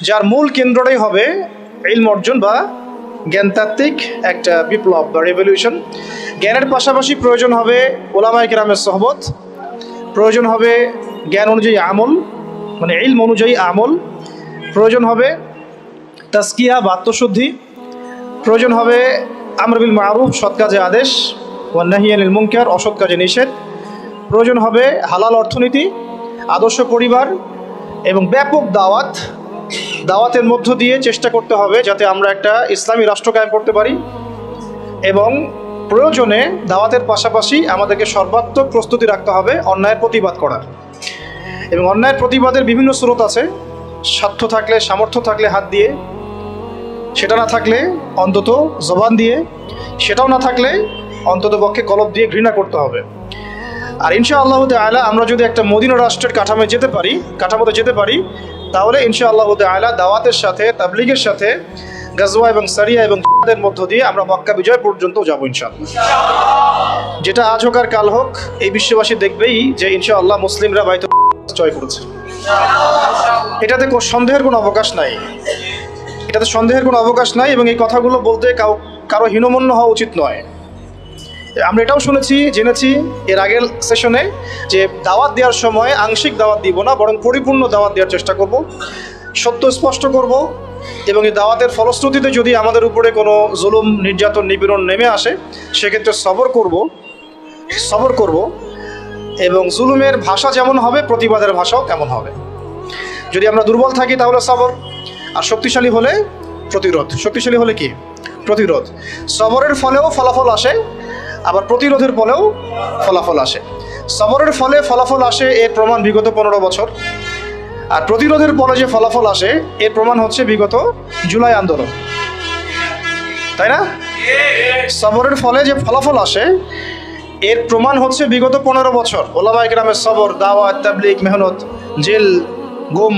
যার মূল কেন্দ্রটাই হবে ইলম অর্জন বা জ্ঞানতাত্ত্বিক একটা বিপ্লব বা রেভলিউশন। জ্ঞানের পাশাপাশি প্রয়োজন হবে ওলামায়ে কেরামের সোহবত, প্রয়োজন হবে জ্ঞান অনুযায়ী আমল, মানে ইলম অনুযায়ী আমল, প্রয়োজন হবে তাজকিয়া বা আত্মশুদ্ধি, প্রয়োজন হবে আমর বিল মারুফ সৎ কাজে আদেশ, ওয়ান নাহি আনিল মুনকার অসৎ কাজে নিষেধ, প্রয়োজন হবে হালাল অর্থনীতি, আদর্শ পরিবার এবং ব্যাপক দাওয়াতের মধ্য দিয়ে চেষ্টা করতে হবে যাতে আমরা একটা ইসলামী রাষ্ট্র কায়েম করতে পারি। এবং প্রয়োজনে দাওয়াতের পাশাপাশি আমাদেরকে সর্বাত্মক প্রস্তুতি রাখতে হবে অন্যায়ের প্রতিবাদ করার। এবং অন্যায়ের প্রতিবাদের বিভিন্ন স্রোত আছে, স্বার্থ থাকলে, সামর্থ্য থাকলে হাত দিয়ে, সেটা না থাকলে অন্তত জবান দিয়ে, সেটাও না থাকলে অন্তত পক্ষে কলব দিয়ে ঘৃণা করতে হবে। আর ইনশাআল্লাহ তাআলা আমরা যদি একটা মদিনা রাষ্ট্রের কাঠামোতে যেতে পারি তাহলে ইনশাআল্লাহ তাআলা দাওয়াতের সাথে, তাবলীগের সাথে, গাজওয়া এবং সারিয়া এবং জিহাদের মধ্য দিয়ে আমরা মক্কা বিজয় পর্যন্ত যাব ইনশাআল্লাহ। যেটা আজ হোক আর কাল হোক, এই বিশ্ববাসী দেখবেই যে ইনশাআল্লাহ মুসলিমরা বাইতুল জয় করেছে। এটাতে সন্দেহের কোনো অবকাশ নাই, এবং এই কথাগুলো বলতে কারো হীনমন্য হওয়া উচিত নয়। আমরা এটাও জেনেছি এর আগের সেশনে যে দাওয়াত দেওয়ার সময় আংশিক দাওয়াত দিব না, বরং পরিপূর্ণ দাওয়াত দেওয়ার চেষ্টা করব, সত্য স্পষ্ট করব। এবং এই দাওয়াতের ফলশ্রুতিতে যদি আমাদের উপরে কোনো জুলুম, নির্যাতন, নিপীড়ন নেমে আসে সেক্ষেত্রে সবর করব। এবং জুলুমের ভাষা যেমন হবে প্রতিবাদের ভাষাও তেমন হবে। যদি আমরা দুর্বল থাকি তাহলে সবর, আর শক্তিশালী হলে প্রতিরোধ। শক্তিশালী হলে কি? প্রতিরোধ। সবরের ফলেও ফলাফল আসে, আবার প্রতিরোধের ফলেও ফলাফল আসে। সবরের ফলে ফলাফল আসে এর প্রমাণ বিগত 15 বছর, আর প্রতিরোধের ফলে যে ফলাফল আসে এর প্রমাণ হচ্ছে বিগত জুলাই আন্দোলন, তাই না? সবরের ফলে যে ফলাফল আসে এর প্রমাণ হচ্ছে বিগত 15 বছর ওলামায়ে কেরামের সবর, দাওয়াত, তাবলীগ, মেহনত, জেল, গুম,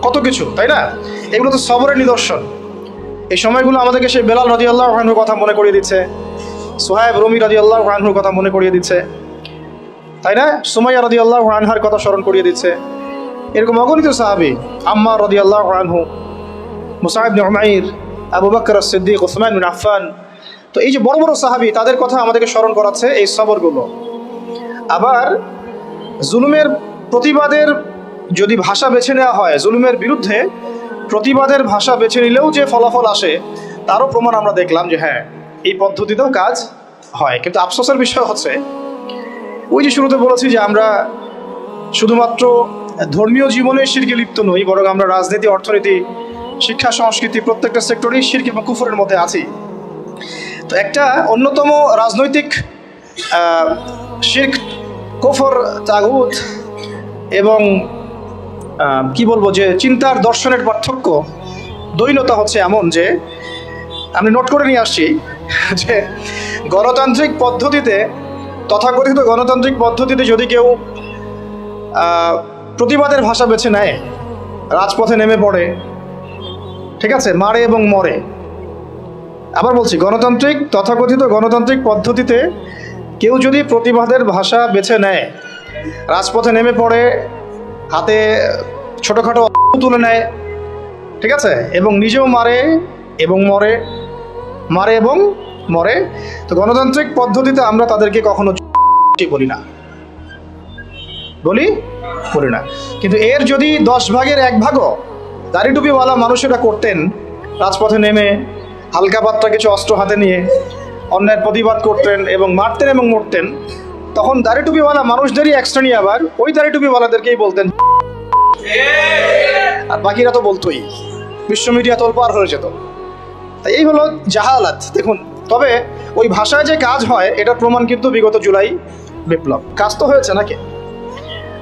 কত কিছু, তাই না? এগুলো তো সবরের নিদর্শন। এই সময়গুলো আমাদেরকে সেই বেলাল রাদিয়াল্লাহু আনহুর কথা মনে করিয়ে দিচ্ছে, সুহাইব রুমি রাদিয়াল্লাহু আনহুর কথা মনে করিয়ে দিচ্ছে, তাই না? সুমাইয়া রাদিয়াল্লাহু আনহার কথা স্মরণ করিয়ে দিচ্ছে। এরকম অগণিত সাহাবী, আম্মার রাদিয়াল্লাহু আনহু, মুসআব ইবনে উমাইর, আবু বকর as-সিদ্দিক, উসমান বিন আফফান। তো এই যে বড় বড় সাহাবী, তাদের কথা আমাদেরকে স্মরণ করাচ্ছে এই সবরগুলো। আবার জুলুমের প্রতিবাদের যদি ভাষা বেছে নেওয়া হয়, জুলুমের বিরুদ্ধে প্রতিবাদের ভাষা বেছে নিলেও যে ফলাফল আসে তারও প্রমাণ আমরা দেখলাম যে হ্যাঁ, এই পদ্ধতিতেও কাজ হয়। কিন্তু আফসোসের বিষয় হচ্ছে, ওই যে শুরুতে বলেছি যে আমরা শুধুমাত্র ধর্মীয় জীবনে শিরকে লিপ্ত নই, বরং আমরা রাজনীতি, অর্থনীতি, শিক্ষা, সংস্কৃতি প্রত্যেকটা সেক্টরেই শিরক এবং কুফরের মধ্যে আছি। তো একটা অন্যতম রাজনৈতিক শিরক, কুফর, তাগুত এবং কি বলবো যে চিন্তার দর্শনের পার্থক্য, দ্বৈনতা হচ্ছে এমন যে আমি নোট করে নিয়ে আসছি যে গণতান্ত্রিক পদ্ধতিতে, তথাকথিত গণতান্ত্রিক পদ্ধতিতে যদি কেউ প্রতিবাদের ভাষা বেছে নেয়, রাজপথে নেমে পড়ে, ঠিক আছে, মারে এবং মরে। আবার বলছি, তথাকথিত গণতান্ত্রিক পদ্ধতিতে কেউ যদি প্রতিবাদের ভাষা বেছে নেয়, রাজপথে নেমে পড়ে, হাতে ছোটোখাটো তুলে নেয়, ঠিক আছে, এবং নিজেও মারে এবং মরে, তো গণতান্ত্রিক পদ্ধতিতে আমরা তাদেরকে কখনো বলি না। কিন্তু এর যদি 10 ভাগের 1 ভাগও দাড়ি টুপিওয়ালা মানুষেরা করতেন, রাজপথে নেমে হালকা পাতলা কিছু অস্ত্র হাতে নিয়ে অন্যায়ের প্রতিবাদ করতেন এবং মারতেন এবং মরতেন, তখন দাড়ি টুপিওয়ালা মানুষদেরই এক শ্রেণী আবার ওই দাড়ি টুপিওয়ালাদেরকেই বলতেন, আর বাকিরা তো বলতোই, বিশ্ব মিডিয়া তোলপাড় হয়ে যেত। তাই এই হলো জাহালাত। দেখুন, তবে ওই ভাষায় যে কাজ হয় এটার প্রমাণ কিন্তু বিগত জুলাই বিপ্লব। কাজ তো হয়েছে নাকি?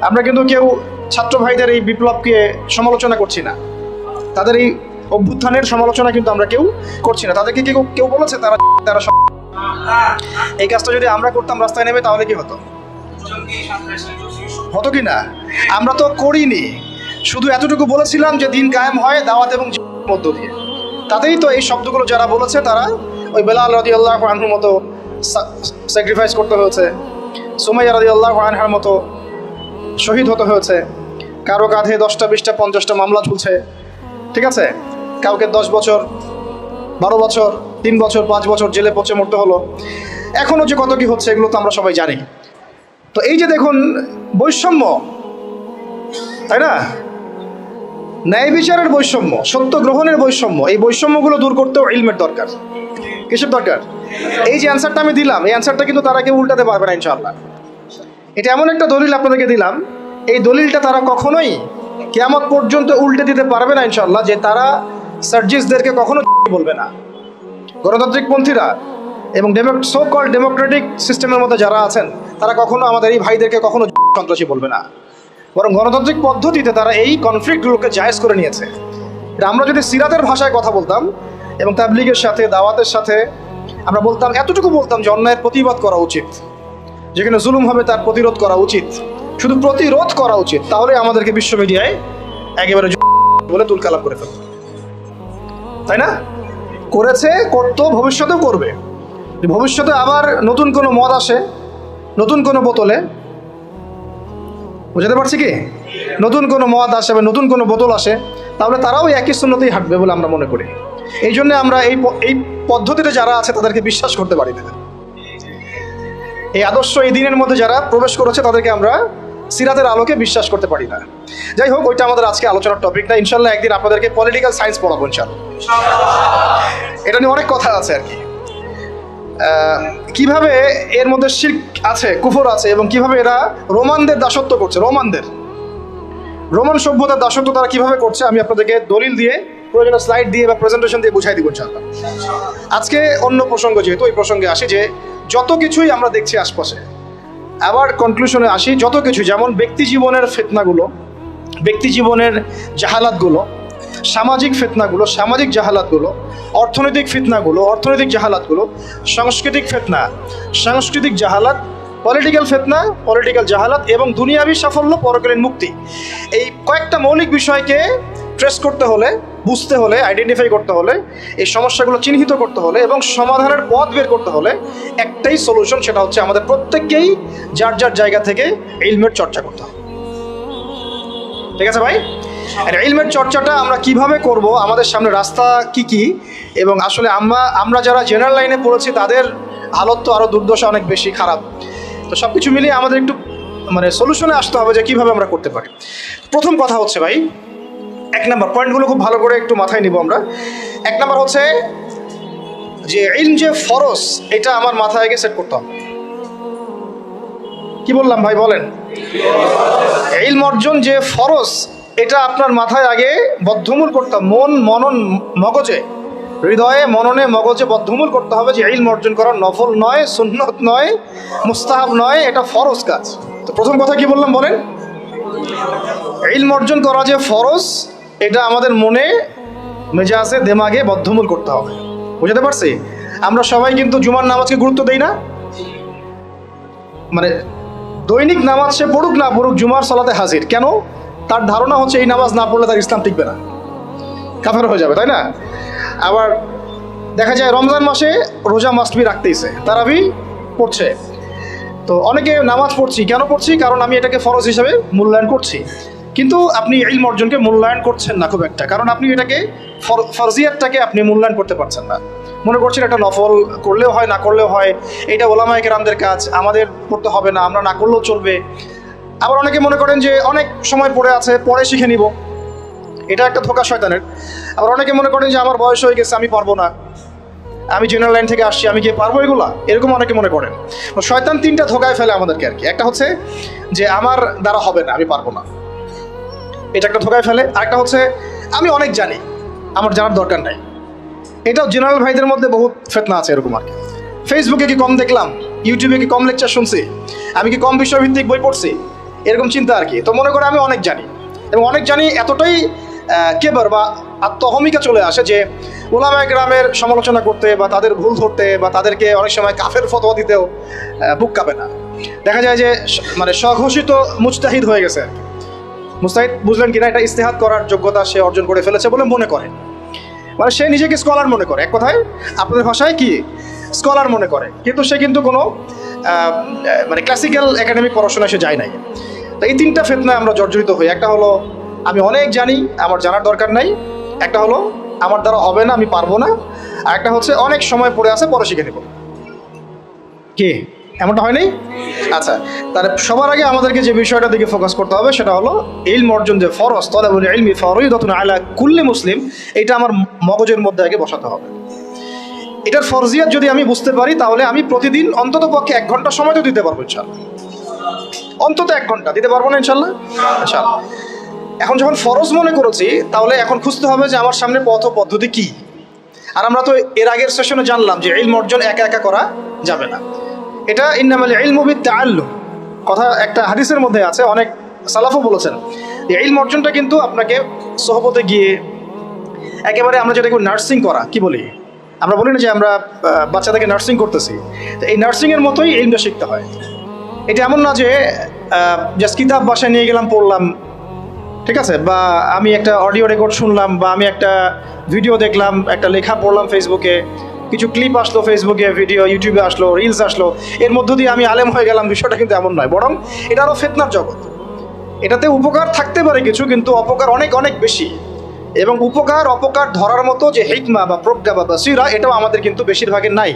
আমরা কিন্তু কেউ ছাত্র ভাইদের এই বিপ্লবকে সমালোচনা করছি না, তাদের এই অভ্যুত্থানের সমালোচনা কিন্তু আমরা কেউ করছি না। তাদেরকে কেউ বলেছে তারা এই কাজটা যদি আমরা করতাম রাস্তায় নেমে, তাহলে কি হতো কি না? আমরা তো করিনি, শুধু এতটুকু বলেছিলাম যে দিন কায়েম হয় দাওয়াত এবং মধ্য দিয়ে। তাতেই তো এই শব্দগুলো যারা বলেছে তারা ওই বেলাল রাদিয়াল্লাহু আনহুর মতো স্যাক্রিফাইস করতে হয়েছে, সুমাইয়া রাদিয়াল্লাহু আনহার মতো শহীদ হতে হয়েছে, কারো কাঁধে 10টা 20টা 50টা মামলা ঝুলছে, ঠিক আছে, কাউকে 10 বছর, 12 বছর, 3 বছর, 5 বছর জেলে পচে মরতে হলো। এখনও যে কত কি হচ্ছে এগুলো তো আমরা সবাই জানি। তো এই যে দেখুন বৈষম্য, তাই না, ন্যায় বিচারের বৈষম্য, সত্য গ্রহণের বৈষম্য, এই বৈষম্যগুলো দূর করতেও ইলমের দরকার। কিসের দরকার? এই যে অ্যান্সারটা আমি দিলাম, এই অ্যান্সারটা কিন্তু তারা কেউ উল্টাতে পারবে না ইনশাআল্লাহ। এটা এমন একটা দলিল আপনাদেরকে দিলাম, এই দলিলটা তারা কখনোই কিয়ামত পর্যন্ত উল্টে দিতে পারবে না ইনশাআল্লাহ, যে তারা সার্জিসদেরকে কখনো বলবে না। গণতান্ত্রিক পন্থীরা এবং সো কল ডেমোক্রেটিক সিস্টেমের মধ্যে যারা আছেন তারা কখনো আমাদের এই ভাইদেরকে কখনো সন্ত্রাসী বলবে না, বরং গণতান্ত্রিক পদ্ধতিতে তারা এই কনফ্লিক্টগুলোকে জায়েজ করে নিয়েছে। এটা আমরা যদি সিরাতের ভাষায় কথা বলতাম এবং তাবলিগের সাথে, দাওয়াতের সাথে আমরা বলতাম, এতটুকু বলতাম যে অন্যায়ের প্রতিবাদ করা উচিত, যেখানে জুলুম হবে তার প্রতিরোধ করা উচিত, শুধু প্রতিরোধ করা উচিত, তাহলে আমাদেরকে বিশ্ব মিডিয়ায় একেবারে বলে তুলকালাম করে ফেলত, তাই না? করেছে, করতো, ভবিষ্যতেও করবে। ভবিষ্যতে আবার নতুন কোনো মদ আসে, নতুন কোনো বোতলে, বুঝতে পারছি কি, নতুন কোনো মদ আসে বা নতুন কোনো বোতল আসে, তাহলে তারাও একই সুন্নতেই হাঁটবে বলে আমরা মনে করি। এই জন্য আমরা এই পদ্ধতিতে যারা আছে তাদেরকে বিশ্বাস করতে পারি না। এই আদর্শ, এই দিনের মধ্যে যারা প্রবেশ করেছে তাদেরকে আমরা সিরাতের আলোকে বিশ্বাস করতে পারি না। যাই হোক, ওইটা আমাদের আজকে আলোচনার টপিক না। ইনশাল্লাহ একদিন আপনাদেরকে পলিটিক্যাল সায়েন্স পড়াবো ইনশাল্লাহ। এটা নিয়ে অনেক কথা আছে আর কি, কিভাবে এর মধ্যে শিরক আছে, কুফর আছে, এবং কিভাবে এরা রোমানদের দাসত্ব করছে। রোমান সভ্যতার দাসত্ব তারা কিভাবে করছে আমি আপনাদেরকে দলিল দিয়ে, প্রয়োজনীয় স্লাইড দিয়ে বা প্রেজেন্টেশন দিয়ে বুঝাই দিব ইনশাআল্লাহ। আজকে অন্য প্রসঙ্গ, যেহেতু এই প্রসঙ্গে আসি, যে যত কিছুই আমরা দেখছি আশপাশে, আবার কনক্লুশনে আসি, যত কিছু, যেমন ব্যক্তি জীবনের ফিতনাগুলো, ব্যক্তি জীবনের জাহালাতগুলো, সামাজিক ফিতনাগুলো, সামাজিক জাহালাতগুলো, অর্থনৈতিক ফিতনাগুলো, অর্থনৈতিক জাহালাতগুলো, সাংস্কৃতিক ফিতনা, সাংস্কৃতিক জাহালাত, পলিটিক্যাল ফিতনা, পলিটিক্যাল জাহালাত, এবং দুনিয়াবী সাফল্য, পরকালীন মুক্তি, এই কয়েকটা মৌলিক বিষয়কে ট্রেস করতে হলে, বুঝতে হলে, আইডেন্টিফাই করতে হলে, এই সমস্যাগুলো চিহ্নিত করতে হলে এবং সমাধানের পথ বের করতে হলে একটাই সলিউশন, সেটা হচ্ছে আমাদের প্রত্যেককেই যার যার জায়গা থেকে ইলমের চর্চা করতে হবে। ঠিক আছে ভাই? আর ইলমের চর্চাটা আমরা কিভাবে করব, আমাদের সামনে রাস্তা কি কি, এবং আসলে আমরা যারা জেনারেল লাইনে পড়েছি তাদের হালত তো আরও দুর্দশা অনেক বেশি খারাপ। তো সব কিছু মিলিয়ে আমাদের একটু সলিউশনে আসতে হবে যে কীভাবে আমরা করতে পারি। প্রথম কথা হচ্ছে ভাই, 1 নম্বর পয়েন্টগুলো খুব ভালো করে একটু মাথায় নিব আমরা। 1 নম্বর হচ্ছে যে ইলম যে ফরজ, এটা আমার মাথায় আগে সেট করতে হবে। কি বললাম ভাই, বলেন? ইলম অর্জন যে ফরজ, এটা আপনার মাথায় আগে বদ্ধমূল করতে হবে, মনন মগজে, হৃদয়ে, মননে, মগজে বদ্ধমূল করতে হবে যে ইলম অর্জন করা নফল নয়, সুন্নত নয়, মুস্তাহাব নয়, এটা ফরজ কাজ। তো প্রথম কথা কি বললাম বলেন? ইলম অর্জন করা যে ফরজ, এটা আমাদের মনে, মেজাজে, দেমাগে বদ্ধমূল করতে হবে। বুঝতে পারছি? আমরা সবাই কিন্তু জুমার নামাজকে গুরুত্ব দেই না। দৈনিক নামাজ সে পড়ুক না পড়ুক, জুমার সালাতে হাজির। কেন? তার ধারণা হচ্ছে এই নামাজ না পড়লে তার ইসলাম টিকবে না, কাফের হয়ে যাবে, তাই না? আবার দেখা যায় রমজান মাসে রোজা মাস্টবি রাখতেইছে, তারাবি পড়ছে। তো অনেকে নামাজ পড়ছি, কেন পড়ছি? কারণ আমি এটাকে ফরজ হিসেবে মূল্যায়ন করছি। কিন্তু আপনি ইলম অর্জনকে মূল্যায়ন করছেন না খুব একটা, কারণ আপনি এটাকে ফরজিয়াতটাকে আপনি মূল্যায়ন করতে পারছেন না। মনে করছেন এটা নফল, করলেও হয় না করলেও হয়, এটা ওলামায়ে কেরামদের কাজ, আমাদের পড়তে হবে না, আমরা না করলেও চলবে। আবার অনেকে মনে করেন যে অনেক সময় পড়ে আছে, পরে শিখে নিব, এটা একটা ধোঁকা শয়তানের। আবার অনেকে মনে করেন যে আমার বয়স হয়ে গেছে, আমি পারবো না, আমি জেনারেল লাইন থেকে আসছি, আমি কি পারবো এগুলা, এরকম অনেকে মনে করেন। শয়তান 3টা ধোঁকায় ফেলে আমাদেরকে আর কি। একটা হচ্ছে যে আমার দ্বারা হবে না, আমি পারবো না, এটা একটা ধোঁকায় ফেলে। আরেকটা হচ্ছে আমি অনেক জানি, আমার জানার দরকার নাই। এটাও জেনারেল ভাইদের মধ্যে বহুত ফিতনা আছে এরকম আর কি। ফেসবুকে কি কম দেখলাম, ইউটিউবে কি কম লেকচার শুনছি, আমি কি কম বিষয়ভিত্তিক বই পড়ছি, এরকম চিন্তা আর কি। তো মনে করে আমি অনেক জানি, এবং অনেক জানি এতটাই কেবর বা আত্মহমিকা চলে আসে যে ওলামায়ে কেরামের সমালোচনা করতে বা তাদের ভুল ধরতে বা তাদেরকে অনেক সময় কাফের ফতোয়া দিতেও বুক কাঁপে না। দেখা যায় যে স্বঘোষিত মুজতাহিদ হয়ে গেছে আর কি। মুজতাহিদ বুঝলেন কিনা, এটা ইজতিহাদ করার যোগ্যতা সে অর্জন করে ফেলেছে বলে মনে করে, সে নিজেকে স্কলার মনে করে। এক কথায় আপনাদের ভাষায় কি, স্কলার মনে করে, কিন্তু সে কিন্তু কোনো ক্লাসিক্যাল একাডেমিক পড়াশোনায় সে যায় নাই। তো এই 3টা ফিতনায় আমরা জর্জরিত হই। একটা হলো আমি অনেক জানি, আমার জানার দরকার নাই, একটা হলো আমার দ্বারা হবে না, আমি পারবো না, আর একটা হচ্ছে অনেক সময় পড়ে আছে, পরে শিখে নেব। কি এমনটা হয়নি? আচ্ছা, তাহলে সবার আগে আমাদেরকে যে বিষয়টা দিকে ফোকাস করতে হবে সেটা হলো ইলম অর্জন যে ফরজ, তালাবুল ইলমি ফরিদাতুন আলা কুল্লি মুসলিম, এটা আমার মগজের মধ্যে আগে বসাতে হবে। এটার ফরজিয়াত যদি আমি বুঝতে পারি তাহলে আমি প্রতিদিন অন্তত পক্ষে 1 ঘন্টা সময় তো দিতে পারবো ইনশাআল্লাহ। অন্তত 1 ঘন্টা দিতে পারবো না ইনশাআল্লাহ? ইনশাআল্লাহ। এখন যখন ফরজ মনে করেছি তাহলে এখন খুঁজতে হবে যে আমার সামনে পথ ও পদ্ধতি কি। আর আমরা তো এর আগের সেশনে জানলাম যে ইলম অর্জন একা একা করা যাবে না। এটা ইন্নামাল ইলমু বিত্তাআল্লুম কথা একটা হাদিসের মধ্যে আছে, অনেক সালাফও বলেছেন যে ইলম অর্জনটা কিন্তু আপনাকে সোহবতে গিয়ে একেবারে আমরা যেটাকে নার্সিং করা কি বলি, আমরা বলি না যে আমরা বাচ্চাদেরকে নার্সিং করতেছি, তো এই নার্সিংয়ের মতোই ইলমটা শিখতে হয়। এটা এমন না যে জাস্ট কিতাব বাসায় নিয়ে গেলাম পড়লাম, ঠিক আছে, বা আমি একটা অডিও রেকর্ড শুনলাম, বা আমি একটা ভিডিও দেখলাম, একটা লেখা পড়লাম ফেসবুকে, কিছু ক্লিপ আসলো ফেসবুকে, ভিডিও ইউটিউবে আসলো, রিলস আসলো, এর মধ্য দিয়ে আমি আলেম হয়ে গেলাম। বিষয়টা কিন্তু এমন নয়, বরং এটা আরও ফিতনার জগৎ। এটাতে উপকার থাকতে পারে কিছু, কিন্তু অপকার অনেক অনেক বেশি। এবং উপকার অপকার ধরার মতো যে হিকমা বা প্রজ্ঞা বা বাসিরা, এটাও আমাদের কিন্তু বেশিরভাগের নাই।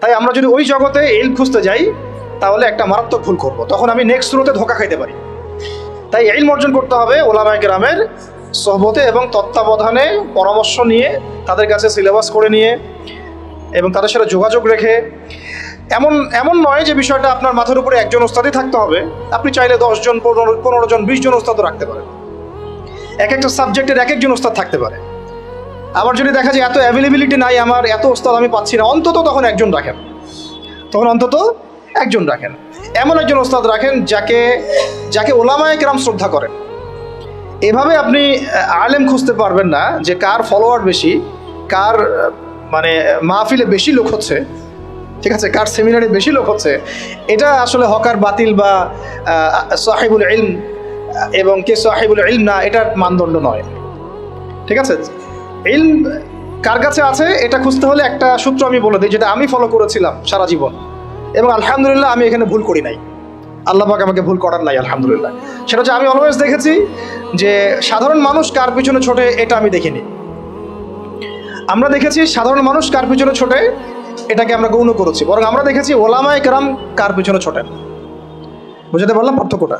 তাই আমরা যদি ওই জগতে ইলম খুঁজতে যাই তাহলে একটা মারাত্মক ভুল করব, তখন আমি নেক্সট স্রোতে ধোঁকা খাইতে পারি। তাই ইলম অর্জন করতে হবে ওলামায়ে কেরামের সোহবতে এবং তত্ত্বাবধানে, পরামর্শ নিয়ে, তাদের কাছে সিলেবাস করে নিয়ে এবং তাদের সাথে যোগাযোগ রেখে। এমন নয় যে বিষয়টা আপনার মাথার উপরে একজন ওস্তাদই থাকতে হবে, আপনি চাইলে 10 জন 15 জন 20 জন ওস্তাদও রাখতে পারেন। এক একটা সাবজেক্টের এক একজন ওস্তাদ থাকতে পারে। আবার যদি দেখা যায় এত অ্যাভেলেবিলিটি নাই, আমার এত ওস্তাদ আমি পাচ্ছি না, অন্তত তখন একজন রাখেন, এমন একজন ওস্তাদ রাখেন যাকে ওলামায়ে কেরাম শ্রদ্ধা করেন। এভাবে আপনি আলেম খুঁজতে পারবেন না যে কার ফলোয়ার বেশি, কার মানে মাহফিলে বেশি লোক হচ্ছে, ঠিক আছে, কার সেমিনারে বেশি লোক হচ্ছে। এটা আসলে হকার বাতিল বা সাহিবুল ইলম এবং কে সাহিবুল ইলম না, এটার মানদণ্ড নয়, ঠিক আছে। ইলম কার কাছে আছে এটা খুঁজতে হলে একটা সূত্র আমি বলে দিই, যেটা আমি ফলো করেছিলাম সারা জীবন, এবং আলহামদুলিল্লাহ আমি এখানে ভুল করি নাই, আল্লাহ পাক আমাকে ভুল করার নাই আলহামদুলিল্লাহ। সেটা হচ্ছে আমি অলওয়েজ দেখেছি যে সাধারণ মানুষ কার পিছনে ছোটে এটা আমি দেখিনি। আমরা দেখেছি সাধারণ মানুষ কার পিছনে ছোটে এটাকে আমরা গৌণ করেছি, বরং আমরা দেখেছি ওলামায়ে কেরাম কার পিছনে ছোটেন। বুঝতে পারলাম পার্থক্যটা?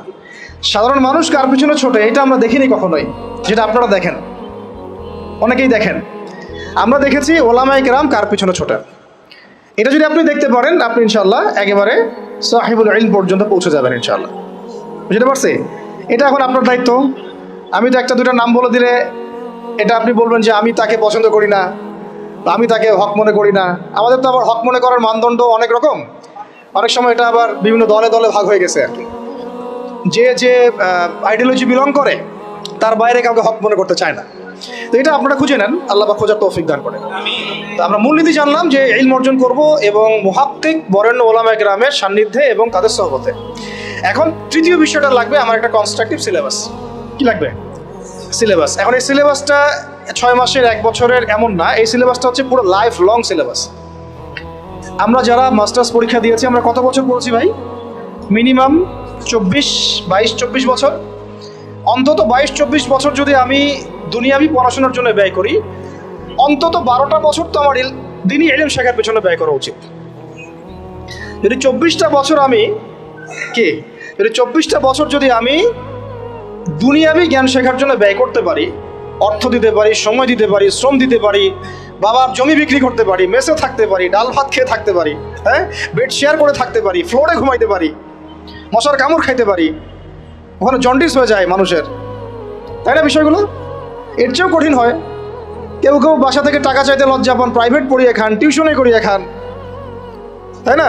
সাধারণ মানুষ কার পিছনে ছোটে এটা আমরা দেখিনি কখনোই, যেটা আপনারা দেখেন, অনেকেই দেখেন। আমরা দেখেছি ওলামায়ে কেরাম কার পিছনে ছোটেন। এটা যদি আপনি দেখতে পারেন, আপনি ইনশাআল্লাহ একেবারে সাহিবুল ইলম পর্যন্ত পৌঁছে যাবেন ইনশাআল্লাহ। বুঝতে পারছি? এটা এখন আপনার দায়িত্ব। আমি তো একটা দুটা নাম বলে দিলে এটা আপনি বলবেন যে আমি তাকে পছন্দ করি না, বা আমি তাকে হক মনে করি না। আমাদের তো আবার হক মনে করার মানদণ্ড অনেক রকম, অনেক সময় এটা আবার বিভিন্ন দলে দলে ভাগ হয়ে গেছে আর কি। যে আইডিওলজি বিলং করে তার বাইরে কাউকে হক মনে করতে চায় না। তো এটা আপনারা খুঁজে নেন, আল্লাহ পাক খোঁজার তৌফিক দান করেন। তো আমরা মূলনীতি জানলাম যে ইলম অর্জন করব এবং মুহাক্কিক বরেণ্য ওলামায়ে কেরামের সান্নিধ্যে এবং তাদের সোহবতে। এখন তৃতীয় বিষয়টা লাগবে আমার একটা কনস্ট্রাকটিভ সিলেবাস। কি লাগবে? সিলেবাস। এখন এই সিলেবাসটা 6 মাসের 1 বছরের এমন না, এই সিলেবাসটা হচ্ছে পুরো লাইফ লং সিলেবাস। আমরা যারা মাস্টার্স পরীক্ষা দিয়েছি আমরা কত বছর পড়েছি ভাই? মিনিমাম 22-24 বছর। অন্তত 22-24 বছর যদি আমি দুনিয়াবি পড়াশোনার জন্য ব্যয় করি, অন্তত 12টা বছর তো আমার দিনই ইলম শেখার পেছনে ব্যয় করা উচিত। যদি 24টা বছর যদি আমি দুনিয়াবি জ্ঞান শেখার জন্য ব্যয় করতে পারি, অর্থ দিতে পারি, সময় দিতে পারি, শ্রম দিতে পারি, বাবার জমি বিক্রি করতে পারি, মেসে থাকতে পারি, ডাল ভাত খেয়ে থাকতে পারি, হ্যাঁ, বেড শেয়ার করে থাকতে পারি, ফ্লোরে ঘুমাইতে পারি, মশার কামড় খাইতে পারি, ওখানে জন্ডিস হয়ে যায় মানুষের, তাই না? বিষয়গুলো এর চেয়েও কঠিন হয়। কেউ বাসা থেকে টাকা চাইতে লজ্জা পান, প্রাইভেট পড়িয়ে খান, টিউশনে করিয়ে খান, তাই না?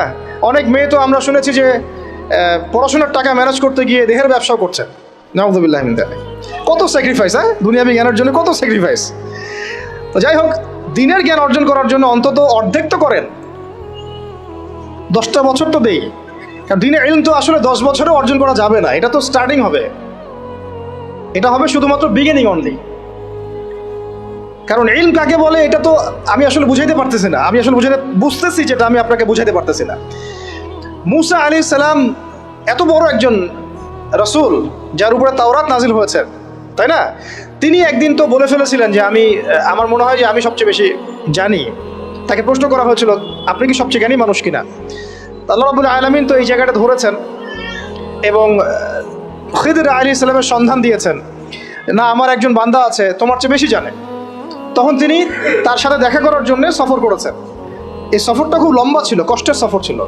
অনেক মেয়ে তো আমরা শুনেছি যে পড়াশোনার টাকা ম্যানেজ করতে গিয়ে দেহের ব্যবসাও করছে। নাউযুবিল্লাহি মিন যালিক। কত স্যাক্রিফাইস, হ্যাঁ, দুনিয়াবি জ্ঞানের জন্য কত স্যাক্রিফাইস। তো যাই হোক, দিনের জ্ঞান অর্জন করার জন্য অন্তত অর্ধেক তো করেন, 10টা বছর তো দেই। কারণ দিনের ইলম তো আসলে 10 বছরে অর্জন করা যাবে না, এটা তো স্টার্টিং হবে, এটা হবে শুধুমাত্র বিগিনিং অনলি। কারণ ইলম কাকে বলে এটা তো আমি আসলে বুঝাইতে পারতেছি না, আমি আসলে বুঝতেছি যেটা আমি আপনাকে বুঝাইতে পারতেছি না। মুসা আলাইহিস সালাম এত বড় একজন রাসূল যার উপরে তাওরাত নাজিল হয়েছে, তাই না? তিনি একদিন তো বলে ফেলেছিলেন যে আমার মনে হয় যে আমি সবচেয়ে বেশি জানি। তাকে প্রশ্ন করা হয়েছিল, আপনি কি সবচেয়ে জ্ঞানী মানুষ কিনা? আল্লাহ রাব্বুল আলামিন তো এই জায়গাটা ধরেছেন এবং খিদর আলাইহিস সালামের সন্ধান দিয়েছেন, না আমার একজন বান্দা আছে তোমার চেয়ে বেশি জানে। তখন তিনি তার সাথে দেখা করার জন্য সফর করেছেন। এই সফরটা খুব লম্বা ছিল, কষ্টের সফর ছিল।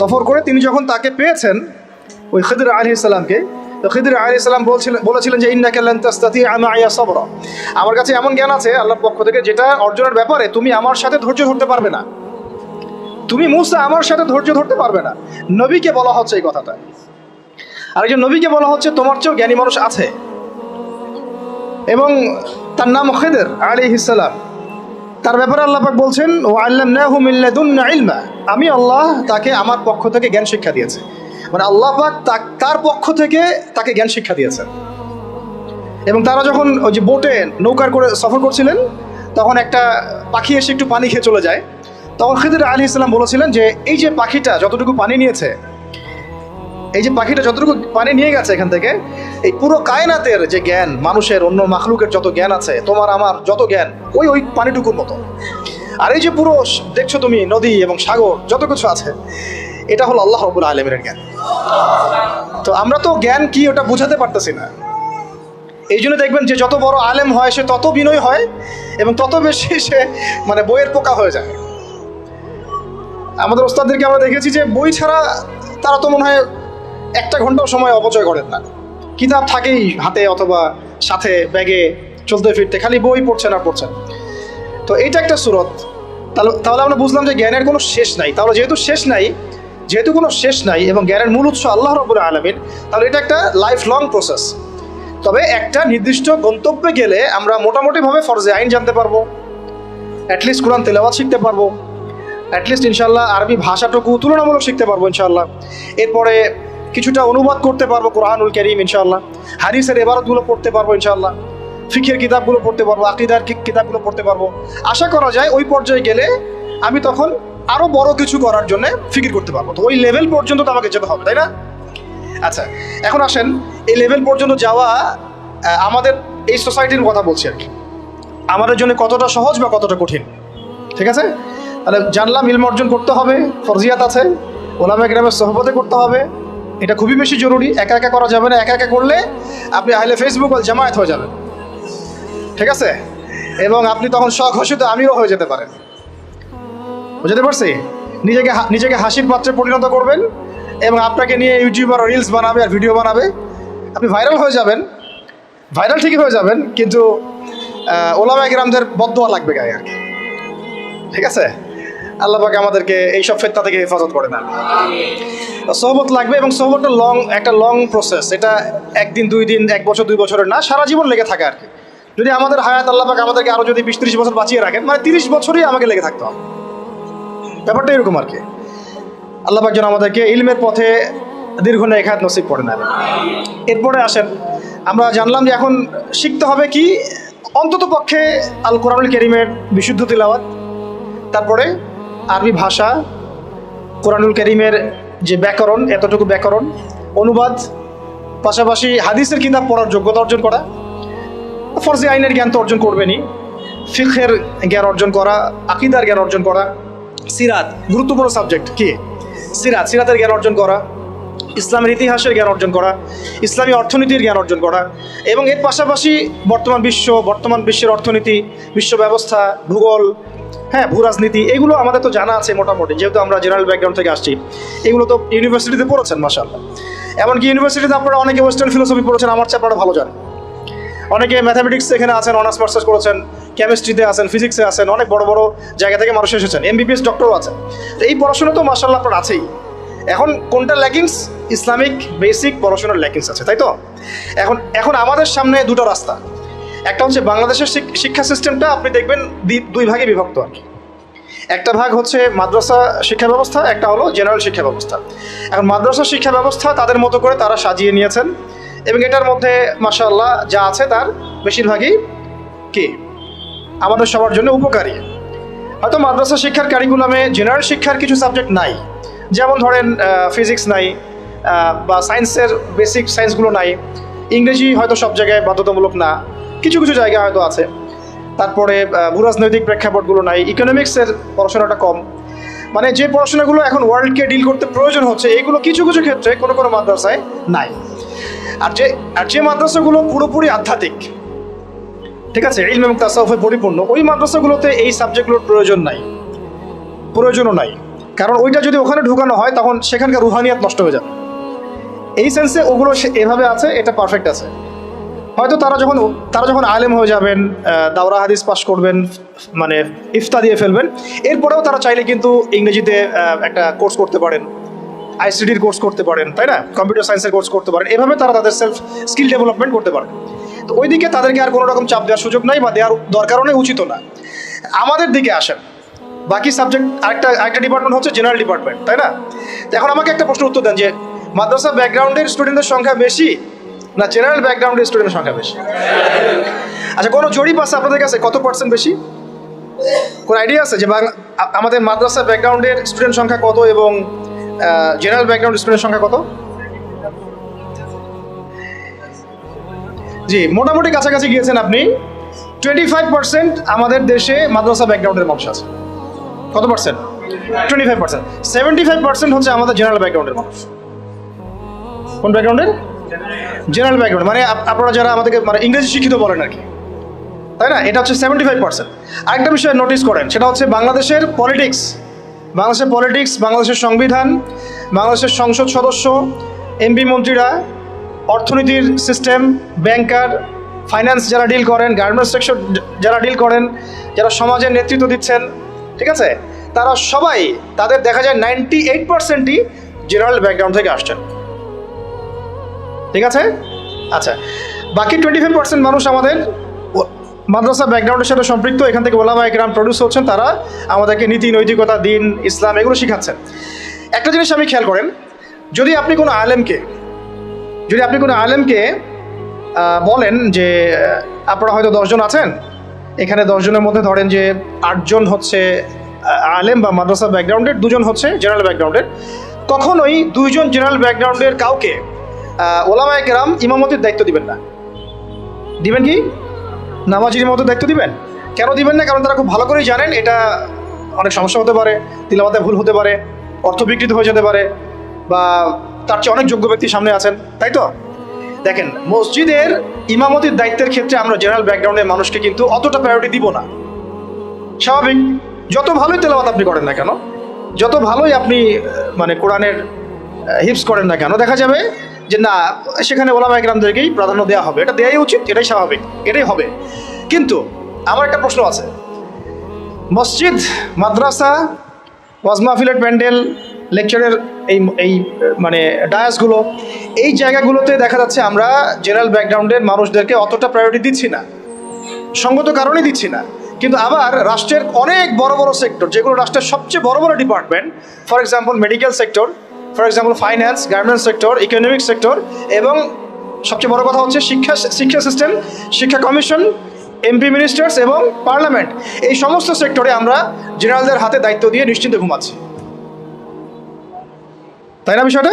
সফর করে তিনি যখন তাকে পেয়েছেন, ওই খিদর আলাইহিস সালামকে, তো খিদর আলাইহিস সালাম বলেছিলেন যে ইন্নাকা লান তাস্তাতিআ মাইয়া সাবরা, আমার কাছে এমন জ্ঞান আছে আল্লাহর পক্ষ থেকে যেটা অর্জনের ব্যাপারে তুমি আমার সাথে ধৈর্য ধরতে পারবে না। তুমি মুসা আমার সাথে ধৈর্য ধরতে পারবে না। নবীকে বলা হচ্ছে এই কথাটা। আরেকজন নবীকে বলা হচ্ছে তোমার চেয়েও জ্ঞানী মানুষ আছে, এবং তার নাম খিদর আলাইহিস সালাম। তার ব্যাপারে আল্লাহ পাক বলছেন ওয়া আল্লামনাহু মিন লাদুন্না ইলমা, আমি আল্লাহ তাকে আমার পক্ষ থেকে জ্ঞান শিক্ষা দিয়েছে। মানে আল্লাহ পাক তার পক্ষ থেকে তাকে জ্ঞান শিক্ষা দিয়েছেন। এবং তারা যখন ওই যে বোটে নৌকার করে সফর করছিলেন, তখন একটা পাখি এসে একটু পানি খেয়ে চলে যায়। তখন খিদর আলাইহিস সালাম বলেছিলেন যে এই যে পাখিটা যতটুকু পানি নিয়েছে, এই যে পাখিটা যতটুকু পানি নিয়ে গেছে এখান থেকে, এই পুরো কায়নাতের যে জ্ঞান, মানুষের অন্য মাখলুকের যত জ্ঞান আছে, তোমার আমার যত জ্ঞান ওই পানিটুকুর মতো। আর এই যে পুরো দেখছো তুমি নদী এবং সাগর যত কিছু আছে, এটা হলো আল্লাহ রাব্বুল আলামিনের জ্ঞান। তো আমরা তো জ্ঞান কি ওটা বোঝাতে পারতেছি না। এই জন্য দেখবেন যে যত বড় আলেম হয় সে তত বিনয় হয় এবং তত বেশি সে মানে বইয়ের পোকা হয়ে যায়। আমাদের ওস্তাদদেরকে আমরা দেখেছি যে বই ছাড়া তারা তো মনে হয় একটা ঘন্টাও সময় অপচয় করেন না। কিতাব থাকেই হাতে অথবা সাথে ব্যাগে, চলতে ফিরতে খালি বই পড়ছেন আর পড়ছেন। তো এইটা একটা সুরত। তাহলে আমরা বুঝলাম যে জ্ঞানের কোনো শেষ নাই। তাহলে যেহেতু কোনো শেষ নাই এবং জ্ঞানের মূল উৎস আল্লাহ রাব্বুল আলামিন, তাহলে এটা একটা লাইফ লং প্রসেস। তবে একটা নির্দিষ্ট গন্তব্যে গেলে আমরা মোটামুটিভাবে ফরজে আইন জানতে পারবো, অ্যাটলিস্ট কোরআন তেলাওয়াত শিখতে পারবো, অ্যাটলিস্ট ইনশাল্লাহ আরবি ভাষাটুকু তুলনামূলক শিখতে পারবো ইনশাল্লাহ। এরপরে কিছুটা অনুবাদ করতে পারবো কোরআনুল কারীম ইনশাল্লাহ, হাদিসের ইবারতগুলো পড়তে পারবো ইনশাল্লাহ, ফিকহের কিতাবগুলো পড়তে পারবো, আকীদার কিতাবগুলো পড়তে পারবো। আশা করা যায় ওই পর্যায়ে গেলে আমি তখন আরও বড় কিছু করার জন্য ফিকির করতে পারবো। তো ওই লেভেল পর্যন্ত তো আমাকে যেতে হবে, তাই না? আচ্ছা, এখন আসেন এই লেভেল পর্যন্ত যাওয়া আমাদের এই সোসাইটির কথা বলছি আর কি, আমাদের জন্য কতটা সহজ বা কতটা কঠিন। ঠিক আছে, তাহলে জানলাম ইলম অর্জন করতে হবে, ফরজিয়াত আছে, ওলামা কেরামের সোহবতে করতে হবে, এটা খুবই বেশি জরুরি। একা একা করা যাবে না, একা একা করলে আপনি আহলে ফেসবুক আর জামায়াত হয়ে যাবেন। ঠিক আছে, এবং আপনি তখন স্বঘোষিত আমিরও হয়ে যেতে পারেন। বুঝতে পারছি? নিজেকে হাসির পাত্রে পরিণত করবেন এবং আপনাকে নিয়ে ইউটিউবার রিলস বানাবে আর ভিডিও বানাবে, আপনি ভাইরাল হয়ে যাবেন। ভাইরাল ঠিকই হয়ে যাবেন, কিন্তু ওলামা কেরামদের বদদোয়া লাগবে গায়ে আর কি। ঠিক আছে, আল্লাহ পাক আমাদেরকে এইসব ফিতনা থেকে হেফাজত করে না। সোহবত লাগবে এবং সোহবতটা একটা লং প্রসেস। এটা একদিন, 2 দিন, 1 বছর, 2 বছরের না, সারা জীবন লেগে থাকে আর কি। যদি আমাদের হায়াত আল্লাহ পাক আমাদেরকে আরও যদি 20-30 বছর বাঁচিয়ে রাখেন, মানে 30 বছরই আমাকে লেগে থাকতে হবে। ব্যাপারটা এরকম আর কি। আল্লাহ পাক যেন আমাদেরকে ইলমের পথে দীর্ঘনেক হায়াত নসিব করে নেবেন। এরপরে আসেন, আমরা জানলাম যে এখন শিখতে হবে কি, অন্তত পক্ষে আল কোরআনুল কারীমের বিশুদ্ধ তিলাওয়াত, তারপরে আরবি ভাষা, কোরআনুল কারীমের যে ব্যাকরণ, এতটুকু ব্যাকরণ, অনুবাদ, পাশাপাশি হাদিসের কিতাব পড়ার যোগ্যতা অর্জন করা, ফরজে আইনের জ্ঞান তো অর্জন করবেনই, ফিকহের জ্ঞান অর্জন করা, আকীদার জ্ঞান অর্জন করা, সিরাত গুরুত্বপূর্ণ সাবজেক্ট কি, সিরাতের জ্ঞান অর্জন করা, ইসলামের ইতিহাসের জ্ঞান অর্জন করা, ইসলামী অর্থনীতির জ্ঞান অর্জন করা, এবং এর পাশাপাশি বর্তমান বিশ্বের অর্থনীতি, বিশ্ব ব্যবস্থা, ভূগোল, হ্যাঁ, ভূ রাজনীতি, এগুলো আমাদের তো জানা আছে মোটামুটি, যেহেতু আমরা জেনারেল ব্যাকগ্রাউন্ড থেকে আসছি। এগুলো তো ইউনিভার্সিটিতে পড়েছেন মাশাআল্লাহ। এমনকি ইউনিভার্সিটিতে আপনারা অনেকে ওয়েস্টার্ন ফিলোসফি পড়েছেন, আমার চেয়ে আপনারা ভালো জানেন। অনেকে ম্যাথামেটিক্স এখানে আছেন, অনার্স মাস্টার্স করেছেন, কেমিস্ট্রিতে আছেন, ফিজিক্সে আছেন, অনেক বড় বড় জায়গা থেকে মানুষ এসেছেন, MBBS ডক্টরও আছেন। তো এই পড়াশোনা তো মাশাআল্লাহ আপনার আছেই। এখন কোনটা ল্যাকিংস? ইসলামিক বেসিক পড়াশোনার ল্যাকিংস আছে, তাই তো? এখন আমাদের সামনে দুটো রাস্তা। একটা হচ্ছে বাংলাদেশের শিক্ষা সিস্টেমটা আপনি দেখবেন 2 ভাগে বিভক্ত আর কি। একটা ভাগ হচ্ছে মাদ্রাসা শিক্ষা ব্যবস্থা, একটা হলো জেনারেল শিক্ষা ব্যবস্থা। এখন মাদ্রাসা শিক্ষা ব্যবস্থা তাদের মতো করে তারা সাজিয়ে নিয়েছেন এবং এটার মধ্যে মাশাআল্লাহ যা আছে তার বেশিরভাগই কি আমাদের সবার জন্য উপকারী। হয়তো মাদ্রাসা শিক্ষার কারিকুলামে জেনারেল শিক্ষার কিছু সাবজেক্ট নাই, যেমন ধরেন ফিজিক্স নাই বা সায়েন্সের বেসিক সায়েন্সগুলো নাই, ইংরেজি হয়তো সব জায়গায় বাধ্যতামূলক না, কিছু কিছু জায়গা হয়তো আছে। তারপরে ভূরাজনৈতিক প্রেক্ষাপটগুলো নাই, ইকোনমিক্সের পড়াশোনাটা কম, মানে যে পড়াশোনাগুলো এখন ওয়ার্ল্ডকে ডিল করতে প্রয়োজন হচ্ছে এইগুলো কিছু কিছু ক্ষেত্রে কোনো কোনো মাদ্রাসায় নাই। আর যে মাদ্রাসাগুলো পুরোপুরি আধ্যাত্মিক, ঠিক আছে, ইলম এবং তাসাউফে পরিপূর্ণ, ওই মাদ্রাসাগুলোতে এই সাবজেক্টগুলোর প্রয়োজনও নাই। কারণ ওইটা যদি ওখানে ঢুকানো হয় তখন সেখানকার রুহানিয়াত নষ্ট হয়ে যাবে। এই সেন্সে ওগুলো এভাবে আছে, এটা পারফেক্ট আছে। হয়তো তারা যখন আলেম হয়ে যাবেন, দাওরা হাদিস পাশ করবেন, মানে ইফতা দিয়ে ফেলবেন, এরপরেও তারা চাইলে কিন্তু ইংরেজিতে একটা কোর্স করতে পারেন, আইসিডির কোর্স করতে পারেন, তাই না, কম্পিউটার সায়েন্সের কোর্স করতে পারেন। এভাবে তারা তাদের সেলফ স্কিল ডেভেলপমেন্ট করতে পারেন। তো ওই দিকে তাদেরকে আর কোনো রকম চাপ দেওয়ার সুযোগ নাই, বা দেওয়ার দরকারও নেই, উচিত না। আমাদের দিকে আসেন, বাকি সাবজেক্ট আরেকটা ডিপার্টমেন্ট হচ্ছে জেনারেল ডিপার্টমেন্ট, তাই না? তো এখন আমাকে একটা প্রশ্ন উত্তর দেন যে মাদ্রাসা ব্যাকগ্রাউন্ডের স্টুডেন্টদের সংখ্যা বেশি না জেনারেল ব্যাকগ্রাউন্ডের স্টুডেন্টের সংখ্যা বেশি? আচ্ছা, কোনো জরিপ আছে আপনাদের কাছে কত পার্সেন্ট বেশি? কোনো আইডিয়া আছে যে আমাদের মাদ্রাসা ব্যাকগ্রাউন্ডের স্টুডেন্ট সংখ্যা কত এবং জেনারেল ব্যাকগ্রাউন্ড স্টুডেন্টের সংখ্যা কত? জি, মোটামুটি কাছাকাছি গিয়েছেন আপনি। 25% আমাদের দেশে মাদ্রাসা ব্যাকগ্রাউন্ডের মানুষ আছে। কত পার্সেন্ট? 25%। 75% হচ্ছে আমাদের জেনারেল ব্যাকগ্রাউন্ডের মানুষ। কোন ব্যাকগ্রাউন্ডের? জেনারেল ব্যাকগ্রাউন্ড, মানে আপনারা যারা আমাদেরকে মানে ইংরেজি শিক্ষিত বলেন আর কি, তাই না? এটা হচ্ছে 75%। আরেকটা বিষয় নোটিস করেন, সেটা হচ্ছে বাংলাদেশের পলিটিক্স, বাংলাদেশের সংবিধান, বাংলাদেশের সংসদ সদস্য, এমপি মন্ত্রীরা, অর্থনীতির সিস্টেম, ব্যাংকার, ফাইন্যান্স যারা ডিল করেন, গার্মেন্টস সেক্টর যারা ডিল করেন, যারা সমাজের নেতৃত্ব দিচ্ছেন, ঠিক আছে, তারা সবাই, তাদের দেখা যায় 98%ই জেনারেল ব্যাকগ্রাউন্ড থেকে আসছেন, ঠিক আছে? আচ্ছা, বাকি 25% মানুষ আমাদের মাদ্রাসা ব্যাকগ্রাউন্ডের সাথে সম্পৃক্ত। এখান থেকে ওলামা ইকরাম প্রডিউস হচ্ছেন, তারা আমাদেরকে নীতি, নৈতিকতা, দিন, ইসলাম এগুলো শিখাচ্ছেন। একটা জিনিস আপনি খেয়াল করেন, যদি আপনি কোনো আলেমকে বলেন যে আপনারা হয়তো 10 জন আছেন, এখানে 10 জনের মধ্যে ধরেন যে 8 জন হচ্ছে আলেম বা মাদ্রাসা ব্যাকগ্রাউন্ডের, 2 জন হচ্ছে জেনারেল ব্যাকগ্রাউন্ডের, কখনোই 2 জন জেনারেল ব্যাকগ্রাউন্ডের কাউকে ওলামায়ে কেরাম ইমামতির দায়িত্ব দিবেন না। দিবেন কি? নামাজির মতো দায়িত্ব দিবেন? কেন দিবেন না? কারণ তারা খুব ভালো করেই জানেন এটা অনেক সমস্যা হতে পারে, তিলাওয়াতে ভুল হতে পারে, অর্থ বিকৃত হয়ে যেতে পারে, বা তার চেয়ে অনেক যোগ্য ব্যক্তি সামনে আছেন, তাই তো? দেখেন, মসজিদের ইমামতির দায়িত্বের ক্ষেত্রে আমরা জেনারেল ব্যাকগ্রাউন্ডের মানুষকে কিন্তু অতটা প্রায়োরিটি দিব না। স্বাভাবিক, যত ভালোই তেলাওয়াত আপনি করেন না কেন, যত ভালোই আপনি মানে কোরআনের হিফজ করেন না কেন, দেখা যাবে যে না, সেখানে ওলামা ইকরামদেরকেই প্রাধান্য দেওয়া হবে। এটা দেওয়াই উচিত, এটাই স্বাভাবিক, এটাই হবে। কিন্তু আমার একটা প্রশ্ন আছে, মসজিদ, মাদ্রাসা, ওয়াজ মাহফিলের প্যান্ডেল, লেকচারের এই মানে ডায়াসগুলো, এই জায়গাগুলোতে দেখা যাচ্ছে আমরা জেনারেল ব্যাকগ্রাউন্ডের মানুষদেরকে অতটা প্রায়োরিটি দিচ্ছি না, সঙ্গত কারণেই দিচ্ছি না। কিন্তু আবার রাষ্ট্রের অনেক বড় বড় সেক্টর, যেগুলো রাষ্ট্রের সবচেয়ে বড় বড় department, for example medical sector, for example finance, garments sector, economic sector, এবং সবচেয়ে বড় কথা হচ্ছে শিক্ষা সিস্টেম, শিক্ষা কমিশন, এমপি মিনিস্টার্স এবং পার্লামেন্ট, এই সমস্ত সেক্টরে আমরা জেনারেলদের হাতে দায়িত্ব দিয়ে নিশ্চিন্তে ঘুমাচ্ছি, তাই না বিষয়টা?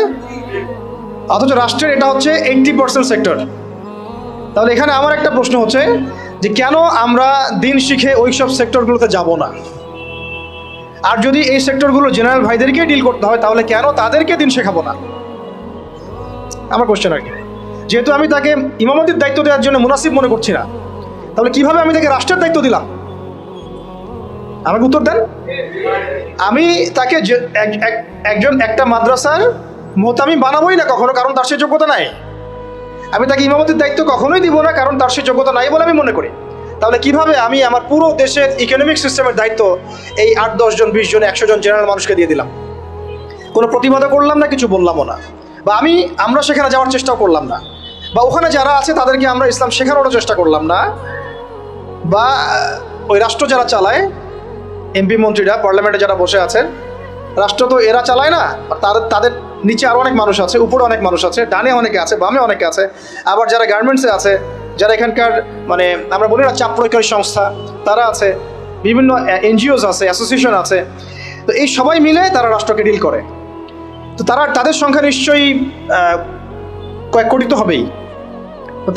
অথচ রাষ্ট্রের এটা হচ্ছে 80% সেক্টর। তাহলে এখানে আমার একটা প্রশ্ন হচ্ছে যে কেন আমরা দিন শিখে ওই সব সেক্টরগুলোতে যাব না? আর যদি এই সেক্টরগুলো জেনারেল ভাইদেরকে ডিল করতে হয়, তাহলে কেন তাদেরকে দিন শেখাবো না? আমার কোশ্চেন আর কি। যেহেতু আমি তাকে ইমামতির দায়িত্ব দেওয়ার জন্য মুনাসিব মনে করছি না, তাহলে কিভাবে আমি তাকে রাষ্ট্রের দায়িত্ব দিলাম? আমাকে উত্তর দেন। আমি তাকে একটা মাদ্রাসার মোহতামিম বানাবোই না কখনো, কারণ তার সে যোগ্যতা নাই। আমি তাকে ইমামতির দায়িত্ব কখনোই দিব না, কারণ তার সে যোগ্যতা নাই বলে আমি মনে করি। তাহলে কিভাবে আমি আমার পুরো দেশের ইকোনমিক সিস্টেমের দায়িত্ব এই 8-10 জন, 20 জন, 100 জন জেনারেল মানুষকে দিয়ে দিলাম? কোনো প্রতিবাদও করলাম না, কিছু বললামও না, বা আমরা সেখানে যাওয়ার চেষ্টাও করলাম না, বা ওখানে যারা আছে তাদেরকে আমরা ইসলাম শেখানোরও চেষ্টা করলাম না, বা ওই রাষ্ট্র যারা চালায়, এমপি মন্ত্রীরা, পার্লামেন্টে যারা বসে আছেন, রাষ্ট্র তো এরা চালায় না, তাদের নিচে আরও অনেক মানুষ আছে, উপরে অনেক মানুষ আছে, ডানে অনেকে আছে, বামে অনেকে আছে, আবার যারা গার্মেন্টসে আছে, যারা এখানকার মানে আমরা বলি না চাপ প্রয়োগকারী সংস্থা, তারা আছে, বিভিন্ন এনজিওস আছে, অ্যাসোসিয়েশন আছে। তো এই সবাই মিলে তারা রাষ্ট্রকে ডিল করে। তো তাদের সংখ্যা নিশ্চয়ই কয়েক কোটি তো হবেই, তো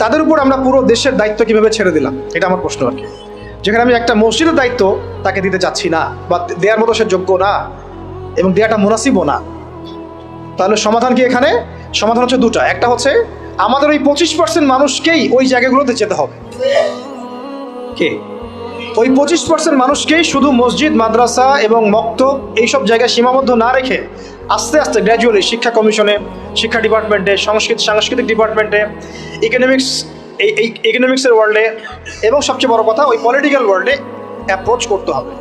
তাদের উপর আমরা পুরো দেশের দায়িত্ব কিভাবে ছেড়ে দিলাম, এটা আমার প্রশ্ন আর কি। যেখানে আমি একটা মসজিদের দায়িত্ব তাকে দিতে চাচ্ছি না, বা দেওয়ার মতো সে যোগ্য না এবং দেওয়াটা মুনাসিবও না। তাহলে সমাধান কি এখানে? সমাধান হচ্ছে দুটা। একটা হচ্ছে আমাদের ওই 25% মানুষকেই ওই জায়গাগুলোতে যেতে হবে। কে? ওই 25% মানুষকেই শুধু মসজিদ, মাদ্রাসা এবং মক্তব এইসব জায়গায় সীমাবদ্ধ না রেখে আস্তে আস্তে গ্র্যাজুয়ালি শিক্ষা কমিশনে, শিক্ষা ডিপার্টমেন্টে, সাংস্কৃতিক ডিপার্টমেন্টে, ইকোনমিক্সের ওয়ার্ল্ডে এবং সবচেয়ে বড় কথা ওই পলিটিক্যাল ওয়ার্ল্ডে অ্যাপ্রোচ করতে হবে।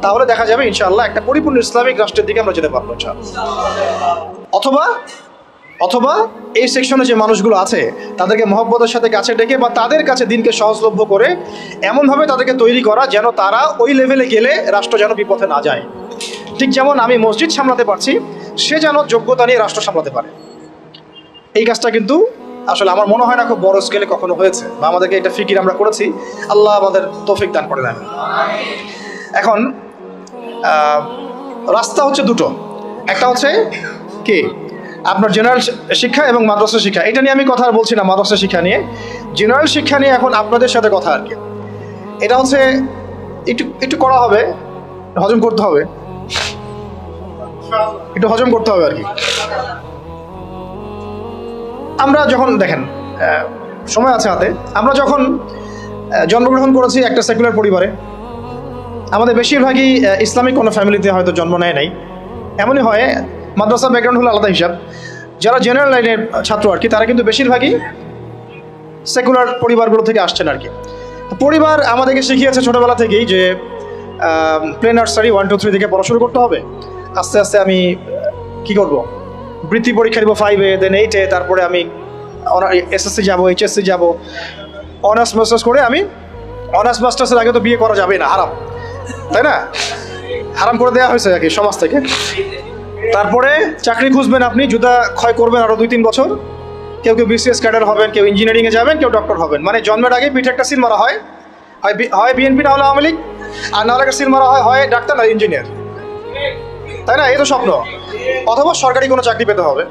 তাহলে দেখা যাবে ইনশাআল্লাহ একটা পরিপূর্ণ ইসলামিক রাষ্ট্রের দিকে আমরা যেতে পারবো ইনশাআল্লাহ। অথবা এই সেকশনে যে মানুষগুলো আছে তাদেরকে মহব্বতের সাথে কাছে ডেকে বা তাদের কাছে দিনকে সহজলভ্য করে এমনভাবে তাদেরকে তৈরি করা যেন তারা ওই লেভেলে গেলে রাষ্ট্র যেন বিপথে না যায়। ঠিক যেমন আমি মসজিদ সামলাতে পারছি, সে যেন যোগ্যতা নিয়ে রাষ্ট্র সামলাতে পারে। এই কাজটা কিন্তু আসলে আমার মনে হয় না খুব বড় স্কেলে কখনো হয়েছে, বা আমাদেরকে এটা ফিকির আমরা করেছি। আল্লাহ আমাদের তৌফিক দান করে দেন। এখন রাস্তা হচ্ছে দুটো। একটা হচ্ছে কি আপনার জেনারেল শিক্ষা এবং মাদ্রাসা শিক্ষা। এটা নিয়ে আমি কথা আর বলছি না, মাদ্রাসা শিক্ষা নিয়ে। জেনারেল শিক্ষা নিয়ে এখন আপনাদের সাথে কথা আর কি। এটা হচ্ছে একটু করা হবে, হজম করতে হবে, একটু হজম করতে হবে আর কি। আমরা যখন দেখেন সময় আছে হাতে, আমরা যখন জন্মগ্রহণ করেছি একটা সেকুলার পরিবারে, আমাদের বেশিরভাগই ইসলামিক কোনো ফ্যামিলিতে হয়তো জন্ম নেয় নাই। এমনই হয়, মাদ্রাসা ব্যাকগ্রাউন্ড হলো আলাদা হিসাব। যারা জেনারেল লাইনের ছাত্র আর কি, তারা কিন্তু বেশিরভাগই সেকুলার পরিবারগুলো থেকে আসছেন আর কি। পরিবার আমাদেরকে শিখিয়েছে ছোটোবেলা থেকেই যে প্লে নার্সারি 1, 2, 3 থেকে পড়াশুরু করতে হবে। আস্তে আস্তে আমি কি করব, বৃত্তি পরীক্ষা দিব 5-এ, দেন 8-এ, তারপরে আমি এসএসসি যাব, এইচএসসি যাব, অনার্স মাস্টার্স করে আমি অনার্স মাস্টার্সের আগে তো বিয়ে করা যাবে না, হারাম, তাই না? হারাম করে দেওয়া হয়েছে আর কি সমাজ থেকে। তারপরে চাকরি খুঁজবেন, আপনি জুতা ক্ষয় করবেন আরও 2-3 বছর। কেউ বিসিএস ক্যাডার হবেন, কেউ ইঞ্জিনিয়ারিংয়ে যাবেন, কেউ ডক্টর হবেন। মানে জন্মের আগে পিঠে একটা সিল মারা হয়, হয় বিএনপি না হলে আওয়ামী লীগ, আর না হলে একটা সিল মারা হয় ডাক্তার না ইঞ্জিনিয়ার, তাই না? এই তো স্বপ্ন। অথবা সরকারি কোনো চাকরি পেতে হবে।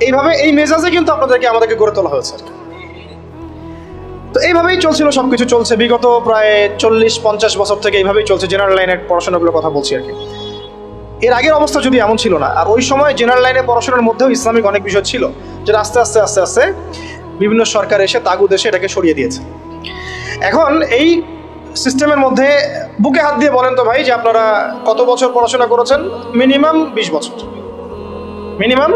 এইভাবে এই মেজাজে কিন্তু আমাদেরকে গড়ে তোলা হয়েছে। তো এইভাবেই চলছিল, সব কিছু চলছে বিগত প্রায় 40-50 বছর থেকে এইভাবেই চলছে। জেনারেল লাইনের পড়াশোনাগুলোর কথা বলছি আর কি। এর আগের অবস্থা যদি এমন ছিল না, আর ওই সময় জেনারেল লাইনে পড়াশোনার মধ্যেও ইসলামিক অনেক বিষয় ছিল, যেটা আস্তে আস্তে বিভিন্ন সরকার এসে তাগুদ এসে এটাকে সরিয়ে দিয়েছে। এখন এই সিস্টেমের মধ্যে বুকে হাত দিয়ে বলেন তো ভাই, যে আপনারা কত বছর পড়াশোনা করেছেন? মিনিমাম 20 বছর, মিনিমাম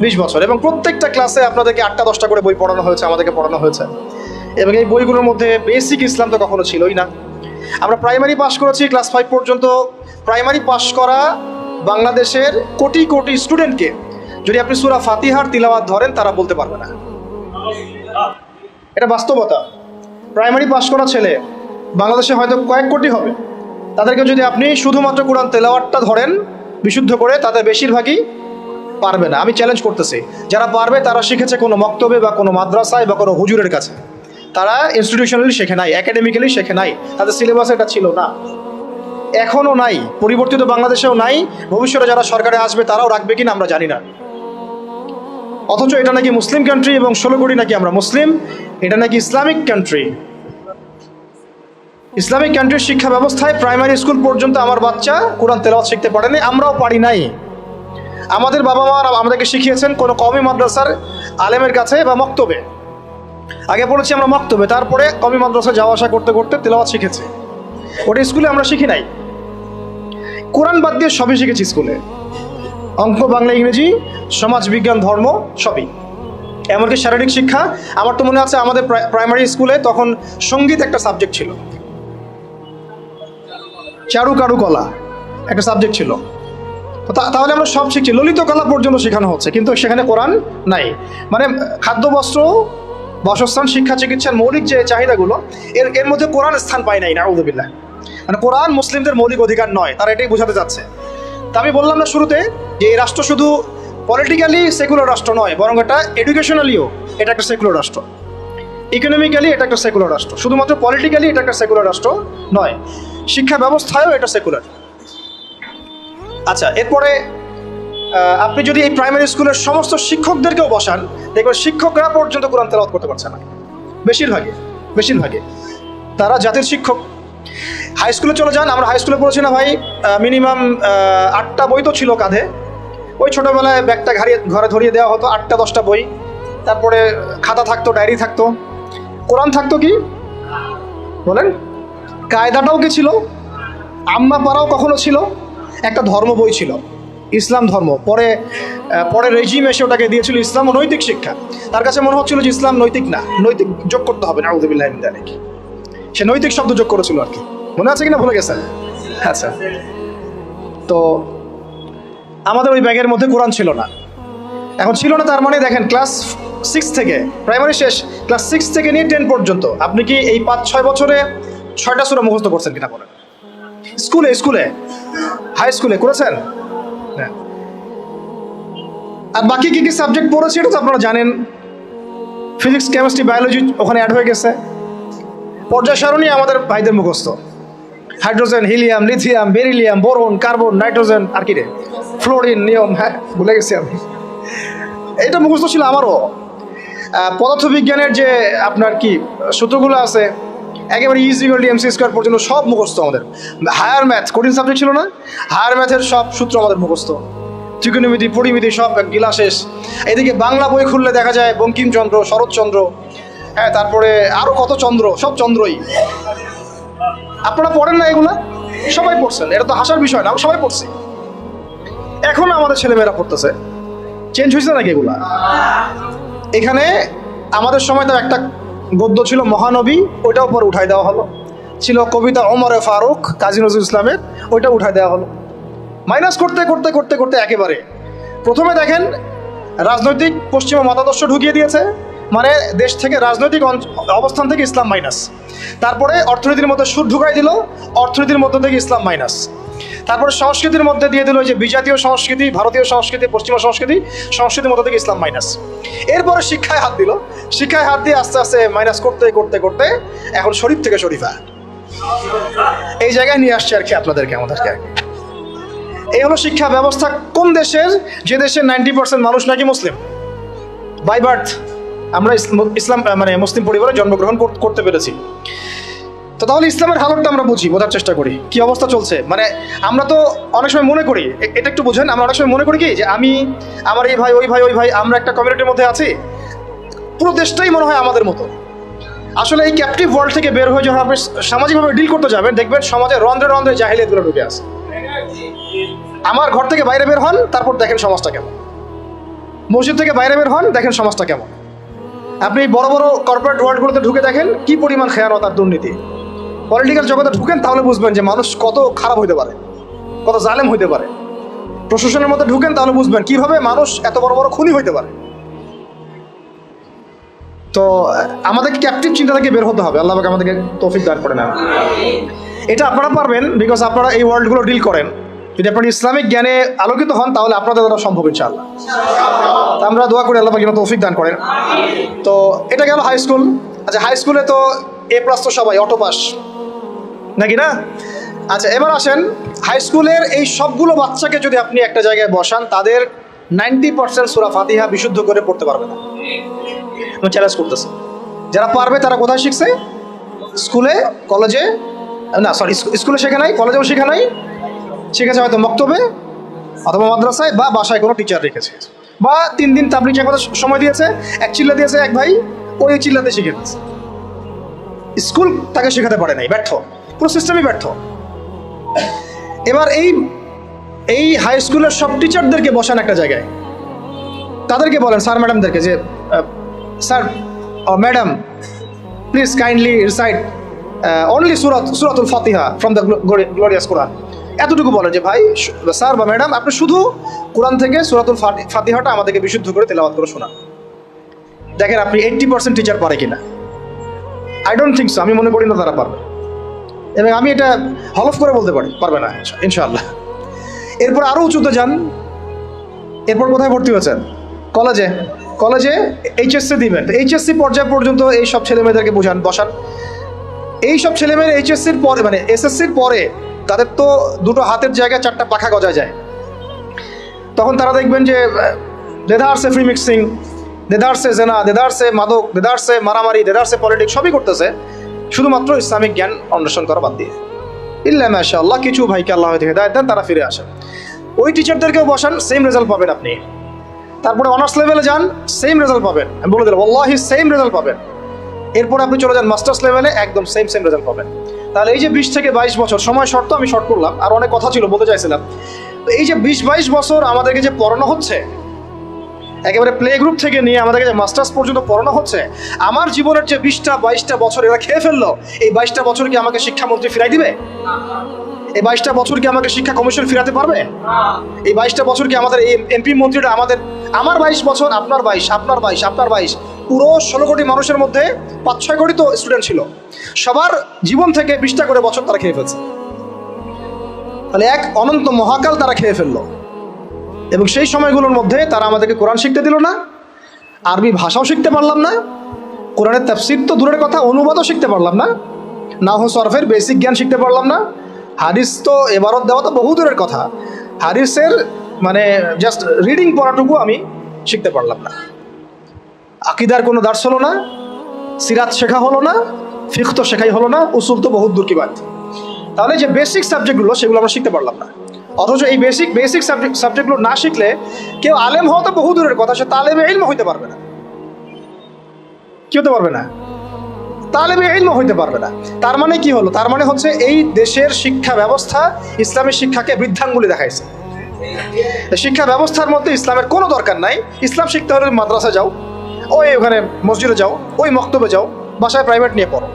20 বছর। এবং প্রত্যেকটা ক্লাসে আপনাদেরকে 8টা-10টা করে বই পড়ানো হয়েছে, আমাদেরকে পড়ানো হয়েছে। এবং এই বইগুলোর মধ্যে বেসিক ইসলাম তো কখনো ছিলই না। আমরা প্রাইমারি পাস করেছি, ক্লাস 5 পর্যন্ত। প্রাইমারি পাস করা বাংলাদেশের কোটি কোটি স্টুডেন্টকে যদি আপনি সূরা ফাতিহার তিলাওয়াত ধরেন, তারা বলতে পারবে না। এটা বাস্তবতা। প্রাইমারি পাস করা ছেলে বাংলাদেশে হয়তো কয়েক কোটি হবে। তাদেরকে যদি আপনি শুধুমাত্র কোরআন তেলাওয়াতটা ধরেন বিশুদ্ধ করে, তাদের বেশিরভাগই পারবে না। আমি চ্যালেঞ্জ করতেছি, যারা পারবে তারা শিখেছে কোনো মক্তবে বা কোনো মাদ্রাসায় বা কোনো হুজুরের কাছে। তারা ইনস্টিটিউশনালি শেখে নাই, একাডেমিক্যালি শেখে নাই, তাদের সিলেবাসে এটা ছিল না, এখনও নাই, পরিবর্তিত বাংলাদেশেও নাই। ভবিষ্যতে যারা সরকারে আসবে তারাও রাখবে কিনা আমরা জানি না। অথচ এটা নাকি মুসলিম কান্ট্রি, এবং 16 কোটি নাকি আমরা মুসলিম। এটা নাকি ইসলামিক কান্ট্রি। ইসলামিক কান্ট্রির শিক্ষা ব্যবস্থায় প্রাইমারি স্কুল পর্যন্ত আমার বাচ্চা কোরআন তেলাওয়াত শিখতে পারেনি, আমরাও পারি নাই। আমাদের বাবা মারা আমাদেরকে শিখিয়েছেন কোনো কওমি মাদ্রাসার আলেমের কাছে বা মক্তবে। আগে পড়েছি আমরা মক্তবে, তারপরে কওমি মাদ্রাসা যাওয়া আসা করতে করতে তেলাওয়াত শিখেছি। ওটা স্কুলে আমরা শিখি নাই। কোরআন বাদ দিয়ে সবই শিখেছি স্কুলে, অঙ্ক, বাংলা, ইংরেজি, সমাজ বিজ্ঞান, ধর্ম, সবই। এমনকি শারীরিক শিক্ষা। আমার তো মনে আছে আমাদের প্রাইমারি স্কুলে তখন সঙ্গীত একটা সাবজেক্ট ছিল, চারুকারুকলা একটা সাবজেক্ট ছিল। তাহলে আমরা সব শিখছি, ললিত কলা পর্যন্ত শেখানো হচ্ছে, কিন্তু সেখানে কোরআন নাই। মানে খাদ্য, বস্ত্র, বাসস্থান, শিক্ষা, চিকিৎসার মৌলিক যে চাহিদাগুলো, এর মধ্যে কোরআন স্থান পায় নাই, নাউযুবিল্লাহ। মানে কোরআন মুসলিমদের মৌলিক অধিকার নয়, তারা এটাই বোঝাতে চাচ্ছে। তা আমি বললাম না শুরুতে যে এই রাষ্ট্র শুধু পলিটিক্যালি সেকুলার রাষ্ট্র নয়, বরং এটা এডুকেশনালিও এটা একটা সেকুলার রাষ্ট্র, ইকোনমিক্যালি এটা একটা সেকুলার রাষ্ট্র। শুধুমাত্র পলিটিক্যালি এটা একটা সেকুলার রাষ্ট্র নয়, শিক্ষা ব্যবস্থায়ও এটা সেকুলার। আচ্ছা, এরপরে আপনি যদি এই প্রাইমারি স্কুলের সমস্ত শিক্ষকদেরকেও বসান, দেখবেন শিক্ষকরা পর্যন্ত কোরআন তেলাওয়াত করতে পারছে না, বেশিরভাগে তারা জাতির শিক্ষক। হাই স্কুলে চলে যান, আমরা হাই স্কুলে পড়েছি না ভাই, মিনিমাম 8টা বই তো ছিল কাঁধে। ওই ছোটোবেলায় ব্যাগটা ঘরে ধরিয়ে দেওয়া হতো, 8টা 10টা বই, তারপরে খাতা থাকতো, ডায়েরি থাকতো, কোরআন থাকতো কি বলেন, কায়দাটাও কি ছিল, আম্মা পাড়াও কখনো ছিল, একটা ধর্ম বই ছিল, ইসলাম ধর্ম। পরে রেজিম এসে ওটাকে দিয়েছিল ইসলাম ও নৈতিক শিক্ষা। তার কাছে মনে হচ্ছিল যে ইসলাম নৈতিক না, নৈতিক যোগ করতে হবে, নাউযুবিল্লাহি মিন যালিক। সে নৈতিক শব্দ যোগ করেছিল আর কি, মনে আছে কিনা ভুলে গেছেন? আচ্ছা, তো আমাদের ওই ব্যাগের মধ্যে কোরআন ছিল না। এখন ছিল না তার মানে দেখেন, ক্লাস 6 থেকে, প্রাইমারি শেষ, ক্লাস 6 থেকে নিয়ে 10 পর্যন্ত আপনি কি এই 5-6 বছরে 6টা সূরা মুখস্থ করছেন কিনা বলেন? স্কুলে হাই স্কুলে করেছেন? হ্যাঁ। আর বাকি কি সাবজেক্ট পড়েছি এটা তো আপনারা জানেন, ফিজিক্স, কেমিস্ট্রি, বায়োলজি ওখানে অ্যাড হয়ে গেছে। পর্যায় সারণী আমাদের ভাইদের মুখস্থ, hydrogen, helium, lithium, beryllium, boron, carbon, nitrogen, আর কি রে, ফ্লোরিন, নিয়ম, হ্যাঁ ভুলে গেছি আমি, এটা মুখস্থ ছিল আমারও। পদার্থবিজ্ঞানের যে আপনার কি সূত্রগুলো আছে একেবারে ইজ=mc² পর্যন্ত সব মুখস্থ আমাদের। হায়ার ম্যাথ কঠিন সাবজেক্ট ছিল না, হায়ার ম্যাথের সব সূত্র আমাদের মুখস্থ, ত্রিকোণমিতি, পরিমিতি সব গিলা শেষ। এদিকে বাংলা বই খুললে দেখা যায় বঙ্কিমচন্দ্র, শরৎচন্দ্র, হ্যাঁ, তারপরে আরও কত চন্দ্র, সব চন্দ্রই। আপনারা পড়েন না এগুলা? সবাই পড়ছেন, এটা তো হাসার বিষয় না, আমরা সবাই পড়ছি। এখন আমাদের ছেলেমেয়েরা পড়তেছে, চেঞ্জ হয়েছে নাকি এগুলা? এখানে আমাদের সময় তো একটা গদ্য ছিল মহানবী, ওইটাও পরে উঠাই দেওয়া হলো। ছিল কবিতা ওমরে ফারুক, কাজী নজরুল ইসলামের, ওইটা উঠাই দেওয়া হলো। মাইনাস করতে করতে করতে করতে একেবারে প্রথমে দেখেন রাজনৈতিক পশ্চিমা মতাদর্শ ঢুকিয়ে দিয়েছে, মানে দেশ থেকে রাজনৈতিক অবস্থান থেকে ইসলাম মাইনাস। তারপরে অর্থনীতির মধ্যে সুদ ঢুকাই দিল, অর্থনীতির মধ্যে থেকে ইসলাম মাইনাস। তারপরে সংস্কৃতির মধ্যে দিয়ে দিল যে বিজাতীয় সংস্কৃতি, ভারতীয় সংস্কৃতি, পশ্চিমা সংস্কৃতির মধ্যে থেকে ইসলাম মাইনাস। এরপরে শিক্ষায় হাত দিল, শিক্ষায় হাত দিয়ে আস্তে আস্তে মাইনাস করতে করতে করতে এখন শরীফ থেকে শরীফা এই জায়গায় নিয়ে আসছে আর কি আপনাদেরকে, আমাদেরকে। এই হলো শিক্ষা ব্যবস্থা কোন দেশের, যে দেশের 90% মানুষ নাকি মুসলিম বাই বার্থ। আমরা ইসলাম মানে মুসলিম পরিবারে জন্মগ্রহণ করতে পেরেছি। তো তাহলে ইসলামের হালতটা আমরা বুঝি, বোঝার চেষ্টা করি কি অবস্থা চলছে। মানে আমরা তো অনেক সময় মনে করি, এটা একটু বোঝেন, আমরা অনেক সময় মনে করি কি যে আমি, আমার এই ভাই, ওই ভাই, ওই ভাই, আমরা একটা কমিউনিটির মধ্যে আছি, পুরো দেশটাই মনে হয় আমাদের মতো। আসলে এই ক্যাপটিভ ওয়ার্ল্ড থেকে বের হয়ে যখন আপনি সামাজিকভাবে ডিল করতে যাবেন, দেখবেন সমাজে রন্ধ্রে রন্ধ্রে জাহিলিয়াতগুলো ঢুকে আছে। আমার ঘর থেকে বাইরে বের হন, তারপর দেখেন সমাজটা কেমন। মসজিদ থেকে বাইরে বের হন, দেখেন সমাজটা কেমন। আপনি বড় বড় কর্পোরেট ওয়ার্ল্ডগুলোতে ঢুকে দেখেন কি পরিমাণ খেয়ানত আর দুর্নীতি। পলিটিক্যাল জগতে ঢুকেন, তাহলে বুঝবেন যে মানুষ কত খারাপ হইতে পারে, কত জালেম হইতে পারে। প্রশাসনের মধ্যে ঢুকেন, তাহলে বুঝবেন কিভাবে মানুষ এত বড় বড় খুনি হইতে পারে। তো আমাদেরকে ক্যাপটিভ চিন্তা থেকে বের হতে হবে, আল্লাহ পাক আমাদেরকে তৌফিক দান করে না। এটা আপনারা পারবেন, বিকজ আপনারা এই ওয়ার্ল্ডগুলো ডিল করেন। যদি আপনারা ইসলামিক জ্ঞানে আলোকিত হন, তাহলে আপনাদের দ্বারা সম্ভব ইনশাআল্লাহ। আমরা দোয়া করি আল্লাহ পাক যেন তৌফিক দান করেন। তো এটা গেল হাই স্কুল। আচ্ছা, হাই স্কুলে তো A+ তো সবাই অটো পাস নাকি না? আচ্ছা, এবার আসেন হাই স্কুলের এই সবগুলো বাচ্চাকে যদি আপনি একটা জায়গায় বসান, তাদের 90% সূরা ফাতিহা বিশুদ্ধ করে পড়তে পারবে না। আমি চ্যালেঞ্জ করতেছি, যারা পারবে তারা কোথায় শিখছে? স্কুলে, কলেজে, না সরি, স্কুলে শেখে নাই, কলেজেও শেখে নাই, শিখেছে হয়তো মক্তবে অথবা মাদ্রাসায়, বা বাসায় কোনো টিচার রেখেছে, বা 3 দিন তাবলীগ শেখাতে সময় দিয়েছে, এক চিল্লা দিয়েছে এক ভাই, ওই চিল্লাতে শিখে গেছে। স্কুল তাকে শেখাতে পারে নাই, ব্যর্থ, পুরো সিস্টেমই ব্যর্থ। এবার এই হাই স্কুলের সব টিচারদেরকে বসান একটা জায়গায়, তাদেরকে বলেন, স্যার ম্যাডামদেরকে, যে sir madam please kindly recite only সূরাতুল ফাতিহা ফ্রম দ্য গ্লোরিয়াস কোরআন। এতটুকু বলেন যে ভাই, স্যার বা ম্যাডাম, আপনি শুধু কোরআন থেকে সূরাতুল ফাতিহাটা আমাদেরকে বিশুদ্ধ করে তেলাওয়াত করে শোনান। দেখেন আপনি 80% টিচার পারে কিনা। আই ডোন্ট থিঙ্ক সো, আমি মনে করি না তারা পারবে, এবং আমি এটা হলফ করে বলতে পারি পারবে না ইনশাআল্লাহ। এরপর আরও উঁচুতে যান, এরপর কোথায় ভর্তি হয়েছেন? কলেজে HSC দিবেন। তো HSC পর্যায় পর্যন্ত এই সব ছেলেমেয়েদেরকে বসান। এই সব ছেলেমেয়ের HSCর পরে, মানে SSCর পরে, তাদের তো দুটো হাতের জায়গায় 4টা পাখা গজা যায়। তখন তারা দেখবেন যে দেদারসে ফ্রি মিক্সিং, দেদারসে জেনা, দেদারসে মাদক, দেদারসে মারামারি, দেদারসে পলিটিক্স সবই করতেছে, শুধুমাত্র ইসলামিক জ্ঞান অন্বেষণ করা বাদ দিয়ে। ইল্লা মাশাআল্লাহ কিছু ভাইকে আল্লাহ হয়তো হেদায়েত দেন, তারা ফিরে আসেন। ওই টিচারদেরকেও বসান, সেম রেজাল্ট পাবেন আপনি। তারপরে অনার্স লেভেলে যান, সেম রেজাল্ট পাবেন, আমি বলে দিলাম ওয়াল্লাহি সেম রেজাল্ট পাবেন। এরপর আপনি চলে যান মাস্টার্স লেভেলে, একদম সেম রেজাল্ট পাবেন। তাহলে এই যে 20 থেকে 22 বছর সময় শর্ত, আমি শর্ট করলাম, আর অনেক কথা ছিল বলতে চাইছিলাম। এই যে 20-22 বছর আমাদেরকে যে পড়ানো হচ্ছে, একেবারে প্লে গ্রুপ থেকে নিয়ে আমাদেরকে যে মাস্টার্স পর্যন্ত পড়ানো হচ্ছে, আমার জীবনের যে 20-22টা বছর এরা খেয়ে ফেললো, এই 22টা বছর কি আমাকে শিক্ষামন্ত্রী ফিরাই দিবে? এই 22টা বছর কি আমাকে শিক্ষা কমিশন ফিরাতে পারবে? এই 22টা বছর কি আমাদের এই এমপি মন্ত্রীরা আমার 22 বছর, আপনার 22, আপনার 22, আপনার 22, পুরো 16 কোটি মানুষের মধ্যে 5-6 কোটি তো স্টুডেন্ট ছিল, সবার জীবন থেকে 20টা করে বছর তারা খেয়ে ফেলছে। তাহলে এক অনন্ত মহাকাল তারা খেয়ে ফেললো, এবং সেই সময়গুলোর মধ্যে তারা আমাদেরকে কোরআন শিখতে দিল না, আরবি ভাষাও শিখতে পারলাম না, কোরআনের তাফসীর তো দূরের কথা, অনুবাদও শিখতে পারলাম না, নাহু সরফের বেসিক জ্ঞান শিখতে পারলাম না, হাদিস তো এবারত দেওয়া তো বহু দূরের কথা, হাদিসের মানে জাস্ট রিডিং পড়াটুকু আমি শিখতে পারলাম না। আকিদার কোনো দার্স হলো না, সিরাত শেখা হলো না, ফিকহ তো শেখাই হলো না, উসুল তো বহুত দূর কি বাদ। তাহলে যে বেসিক সাবজেক্টগুলো সেগুলো আমরা শিখতে পারলাম না। অথচ এই বেসিক সাবজেক্টগুলো না শিখলে কেউ আলেম হওয়া তো বহু দূরের কথা, সে তালেবে ইলম হইতে পারবে না। কি হতে পারবে না? তালেবে ইলম হইতে পারবে না। তার মানে কি হলো? তার মানে হচ্ছে এই দেশের শিক্ষা ব্যবস্থা ইসলামের শিক্ষাকে বৃদ্ধাঙ্গুলি দেখাইছে। শিক্ষা ব্যবস্থার মধ্যে ইসলামের কোনো দরকার নাই। ইসলাম শিখতে হলে মাদ্রাসা যাও, ওখানে মসজিদে যাও, ওই মক্তবে যাও, বাসায় প্রাইভেট নিয়ে পড়ো।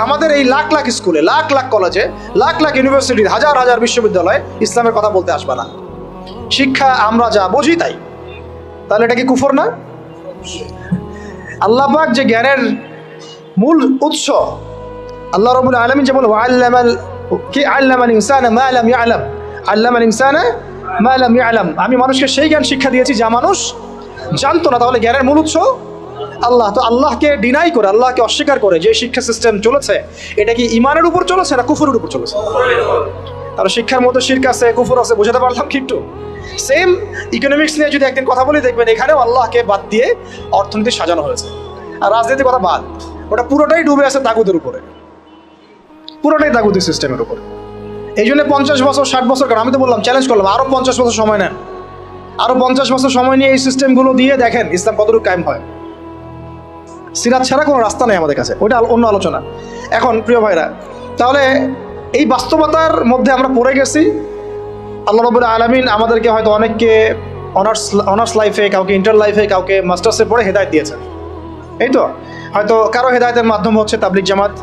আমাদের এই লাখ লাখ স্কুলে, লাখ লাখ কলেজে, লাখ লাখ ইউনিভার্সিটি, হাজার হাজার বিশ্ববিদ্যালয়ে ইসলামের কথা বলতে আসবে না। শিক্ষা আমরা যা বুঝি তাই। তাহলে এটা কি কুফর না? আল্লাহ পাক যে জ্ঞানের মূল উৎস, আল্লাহ রাব্বুল আলামিন যে বলে আল্লামাল ইনসানা মা লাম ইয়ালাম, আল্লামাল ইনসানা মা লাম ইয়ালাম, আমি মানুষকে সেই জ্ঞান শিক্ষা দিয়েছি যা মানুষ জানতো না। তাহলে জ্ঞানের মূল উৎস আল্লাহ। তো আল্লাহকে ডিনাই করে, আল্লাহকে অস্বীকার করে যে শিক্ষা সিস্টেম চলেছে, এটা কি ইমানের উপর চলেছে না কুফরের উপর চলেছে? তাহলে শিক্ষার মধ্যে শিরক আছে, কুফর আছে, বোঝাতে পারলাম কি একটু? সেম ইকোনমিক্স নিয়ে যদি একদিন কথা বলি, দেখবেন এখানেও আল্লাহকে বাদ দিয়ে অর্থনীতি সাজানো হয়েছে। আর রাজনীতির কথা বাদ, ওটা পুরোটাই ডুবে আছে তাগুদের উপরে, পুরোটাই তাগুদি সিস্টেমের উপরে। এই জন্য 50 বছর 60 বছর, কারণ আমি তো বললাম, চ্যালেঞ্জ করলাম, আরো 50 বছর সময় নেন, আরো 50 বছর সময় নিয়ে এই সিস্টেমগুলো দিয়ে দেখেন ইসলাম কতটুকু কায়েম হয়। সিরাত ছাড়া কোনো রাস্তা নেই আমাদের কাছে, ওইটা অন্য আলোচনা। এখন প্রিয় ভাইরা, তাহলে এই বাস্তবতার মধ্যে আমরা পড়ে গেছি। আল্লাহ রাব্বুল আলামিন আমাদেরকে হয়তো অনেককে অনার্স লাইফে, কাউকে ইন্টার লাইফে, কাউকে মাস্টার্সে পড়ে হেদায়েত দিয়েছেন। এই তো হয়তো কারো হেদায়েতের মাধ্যম হচ্ছে তাবলিগ জামাত,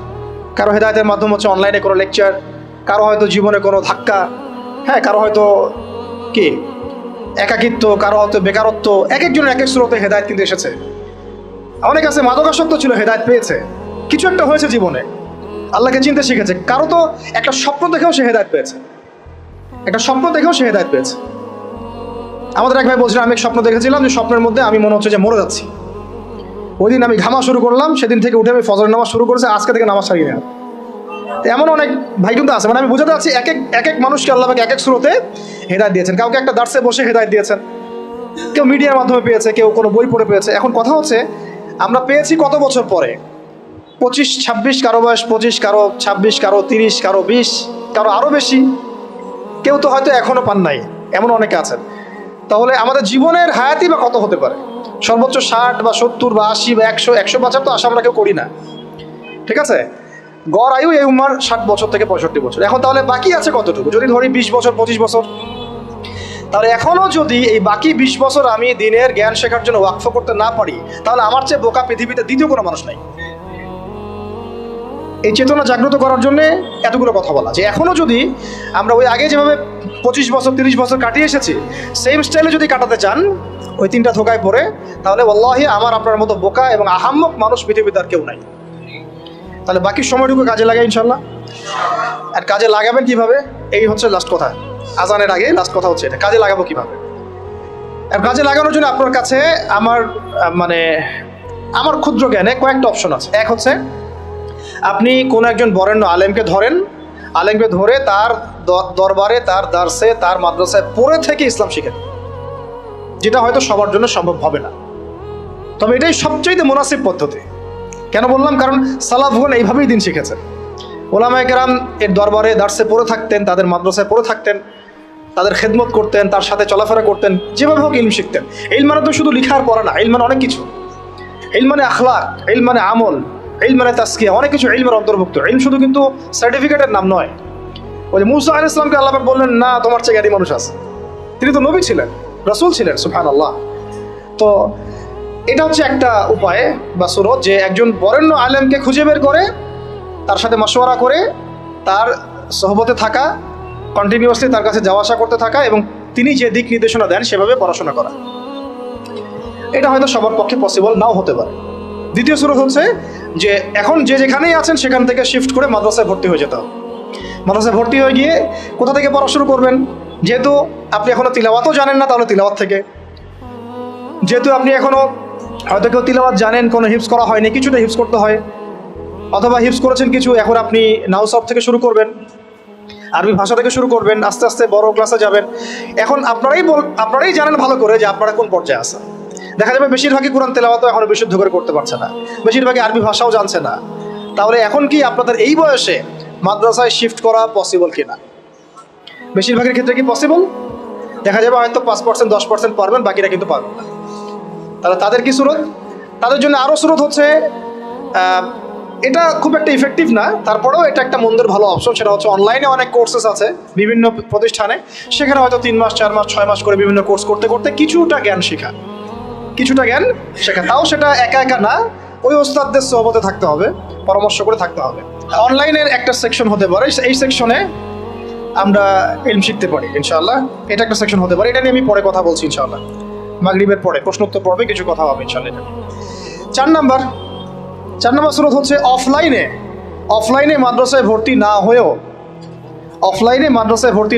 কারো হেদায়েতের মাধ্যম হচ্ছে অনলাইনে কোনো লেকচার, কারো হয়তো জীবনে কোনো ধাক্কা, হ্যাঁ, কারো হয়তো কি একাকিত্ব, কারো হয়তো বেকারত্ব, এক একজনের এক এক স্রোতে হেদায়েত কিন্তু এসেছে। অনেক আছে মাদকাসক্ত ছিল, হেদায়েত পেয়েছে, কিছু একটা হয়েছে জীবনে, আল্লাহকে চিনতে শিখেছে। কারো তো একটা স্বপ্ন দেখেও সে হেদায়েত পেয়েছে, একটা স্বপ্ন দেখেও সে হেদায়েত পেয়েছে। আমাদের এক ভাই বলছিলেন, আমি এক স্বপ্ন দেখেছিলাম যে স্বপ্নের মধ্যে আমি মনে হচ্ছে যে মরে যাচ্ছি। ওই দিন আমি ঘামা শুরু করলাম, সেদিন থেকে উঠে আমি ফজরের নামাজ শুরু করেছি, আজকে থেকে নামাজ ছাড়ি না। এমন অনেক ভাই কিন্তু আছে, মানে আমি বুঝাতে চাচ্ছি এক এক মানুষকে আল্লাহ এক এক স্রোতে হেদায়েত দিয়েছেন। কাউকে একটা দার্সে বসে হেদায়েত দিয়েছেন, কেউ মিডিয়ার মাধ্যমে পেয়েছে, কেউ কোনো বই পড়ে পেয়েছে। এখন কথা হচ্ছে, আমরা পেয়েছি কত বছর পরে? 25-26, কারো বয়স 25, কারো 26, কারো 30, কারো 20, কারো আরও বেশি, কেউ তো হয়তো এখনও পান নাই, এমন অনেকে আছেন। তাহলে আমাদের জীবনের হায়াতি বা কত হতে পারে? সর্বোচ্চ 60 বা 70 বা 80 বা 100 তো আশা আমরা কেউ করি না, ঠিক আছে? গড় আয়ু এই উম্মার 60 বছর থেকে 65 বছর। এখন তাহলে বাকি আছে কতটুকু? যদি ধরি 20 বছর 25 বছর, তাহলে এখনও যদি এই বাকি 20 বছর আমি দিনের জ্ঞান শেখার জন্য ওয়াকফ করতে না পারি, তাহলে আমার চেয়ে বোকা পৃথিবীতে দ্বিতীয় কোনো মানুষ নাই। এই চেতনা জাগ্রত করার জন্য এতগুলো কথা বলা, যে এখনও যদি আমরা ওই আগে যেভাবে 25 বছর 30 বছর কাটিয়ে এসেছি, সেম স্টাইলে যদি কাটাতে চান ওই 3টা ধোকায় পড়ে, তাহলে ওয়াল্লাহি আমার আপনার মতো বোকা এবং আহাম্মক মানুষ পৃথিবীতে আর কেউ নাই। তাহলে বাকি সময়টুকু কাজে লাগাই ইনশাল্লাহ। আর কাজে লাগাবেন কিভাবে? এই হচ্ছে লাস্ট কথা, আজানের আগে লাস্ট কথা হচ্ছে এটা, কাজে লাগাবো কিভাবে। আর কাজে লাগানোর জন্য আপনার কাছে আমার ক্ষুদ্র জ্ঞানে কয়েকটা অপশন আছে। এক হচ্ছে, আপনি কোনো একজন বরেণ্য আলেমকে ধরেন, আলেমকে ধরে তার দরবারে, তার দার্সে, তার মাদ্রাসায় পড়ে থেকে ইসলাম শিখেন, যেটা হয়তো সবার জন্য সম্ভব হবে না। তবে এটাই সবচেয়ে মুনাসিব পদ্ধতি। কেন বললাম? কারণ সালাফগণ এইভাবেই দিন শিখেছেন। ওলামায়ে কেরাম এর দরবারে দার্সে পড়ে থাকতেন, তাদের মাদ্রাসায় পড়ে থাকতেন, তাদের খেদমত করতেন, তার সাথে চলাফেরা করতেন, যেভাবে হোক ইলম শিখতেন। ইলম মানে তো শুধু লিখার পড়া না, ইলম মানে অনেক কিছু। ইলম মানে আখলাক, ইলম মানে আমল, ইলম মানে তাসকিয়া, অনেক কিছু ইলমের অন্তর্ভুক্ত। ইলম শুধু কিন্তু সার্টিফিকেটের নাম নয়। ওই যে মুসা আলাইহিস সালামকে আল্লাহ পাক বললেন, না তোমার চেয়ে জ্ঞানী মানুষ আছে। তিনি তো নবী ছিলেন, রাসূল ছিলেন, সুবহানাল্লাহ। তো এটা হচ্ছে একটা উপায় বা সুরত, যে একজন বরেণ্য আলেমকে খুঁজে বের করে তার সাথে মাশওয়ারা করে তার সহবতে থাকা, কন্টিনিউয়াসলি তার কাছে যাওয়া আসা করতে থাকা, এবং তিনি যে দিক নির্দেশনা দেন সেভাবে পড়াশোনা করা। এটা হয়তো সবার পক্ষে পসিবল নাও হতে পারে। দ্বিতীয় সুরত হচ্ছে যে এখন যে যেখানেই আছেন সেখান থেকে শিফট করে মাদ্রাসায় ভর্তি হয়ে যেতে হবে। মাদ্রাসায় ভর্তি হয়ে গিয়ে কোথা থেকে পড়া শুরু করবেন? যেহেতু আপনি এখনও তিলাওয়াতও জানেন না, তাহলে তিলাওয়াত থেকে। যেহেতু আপনি এখনও হয়তো কেউ তিলাওয়াত জানেন, কোনো হিফজ করা হয়নি, কিছুটা হিফজ করতে হয়, অথবা হিফজ করেছেন কিছু, এখন আপনি নাউসব থেকে শুরু করবেন, আরবি ভাষা থেকে শুরু করবেন, আস্তে আস্তে বড় ক্লাসে যাবেন। এখন আপনারাই জানেন ভালো করে যে আপনারা কোন পর্যায়ে আছেন। দেখা যাবে বেশিরভাগই কোরআন তেলাওয়াতও এখনো বিশুদ্ধ করে করতে পারছে না, বেশিরভাগই আরবি ভাষাও জানছে না। তাহলে এখন কি আপনাদের এই বয়সে মাদ্রাসায় শিফট করা পসিবল কিনা? বেশিরভাগের ক্ষেত্রে কি পসিবল? দেখা যাবে হয়তো 5%, 10% পারবেন, বাকিরা কিন্তু পারবেন না। তাহলে তাদের কি সুরত? তাদের জন্য আরও সুরত হচ্ছে, এটা খুব একটা ইফেক্টিভ না, তারপরেও এটা একটা মন্দের ভালো অপশন। সেটা হচ্ছে অনলাইনে অনেক কোর্সেস আছে বিভিন্ন প্রতিষ্ঠানে, সেখানে হয়তো 3 মাস 4 মাস 6 মাস করে বিভিন্ন কোর্স করতে করতে কিছুটা জ্ঞান শেখা, তাও সেটা একা একা না, ওই ওস্তাদদের সোহবতে থাকতে হবে, পরামর্শ করে থাকতে হবে। অনলাইনের একটা সেকশন হতে পারে, এই সেকশনে আমরা ইলম শিখতে পারি ইনশাআল্লাহ। এটা একটা সেকশন হতে পারে, এটা নিয়ে আমি পরে কথা বলছি ইনশাআল্লাহ। মাগরিবের পরে প্রশ্ন উত্তর পর্বে কিছু কথা হবে ইনশাআল্লাহ। 4 নাম্বার সুরত হচ্ছে অফলাইনে মাদ্রাসায় ভর্তি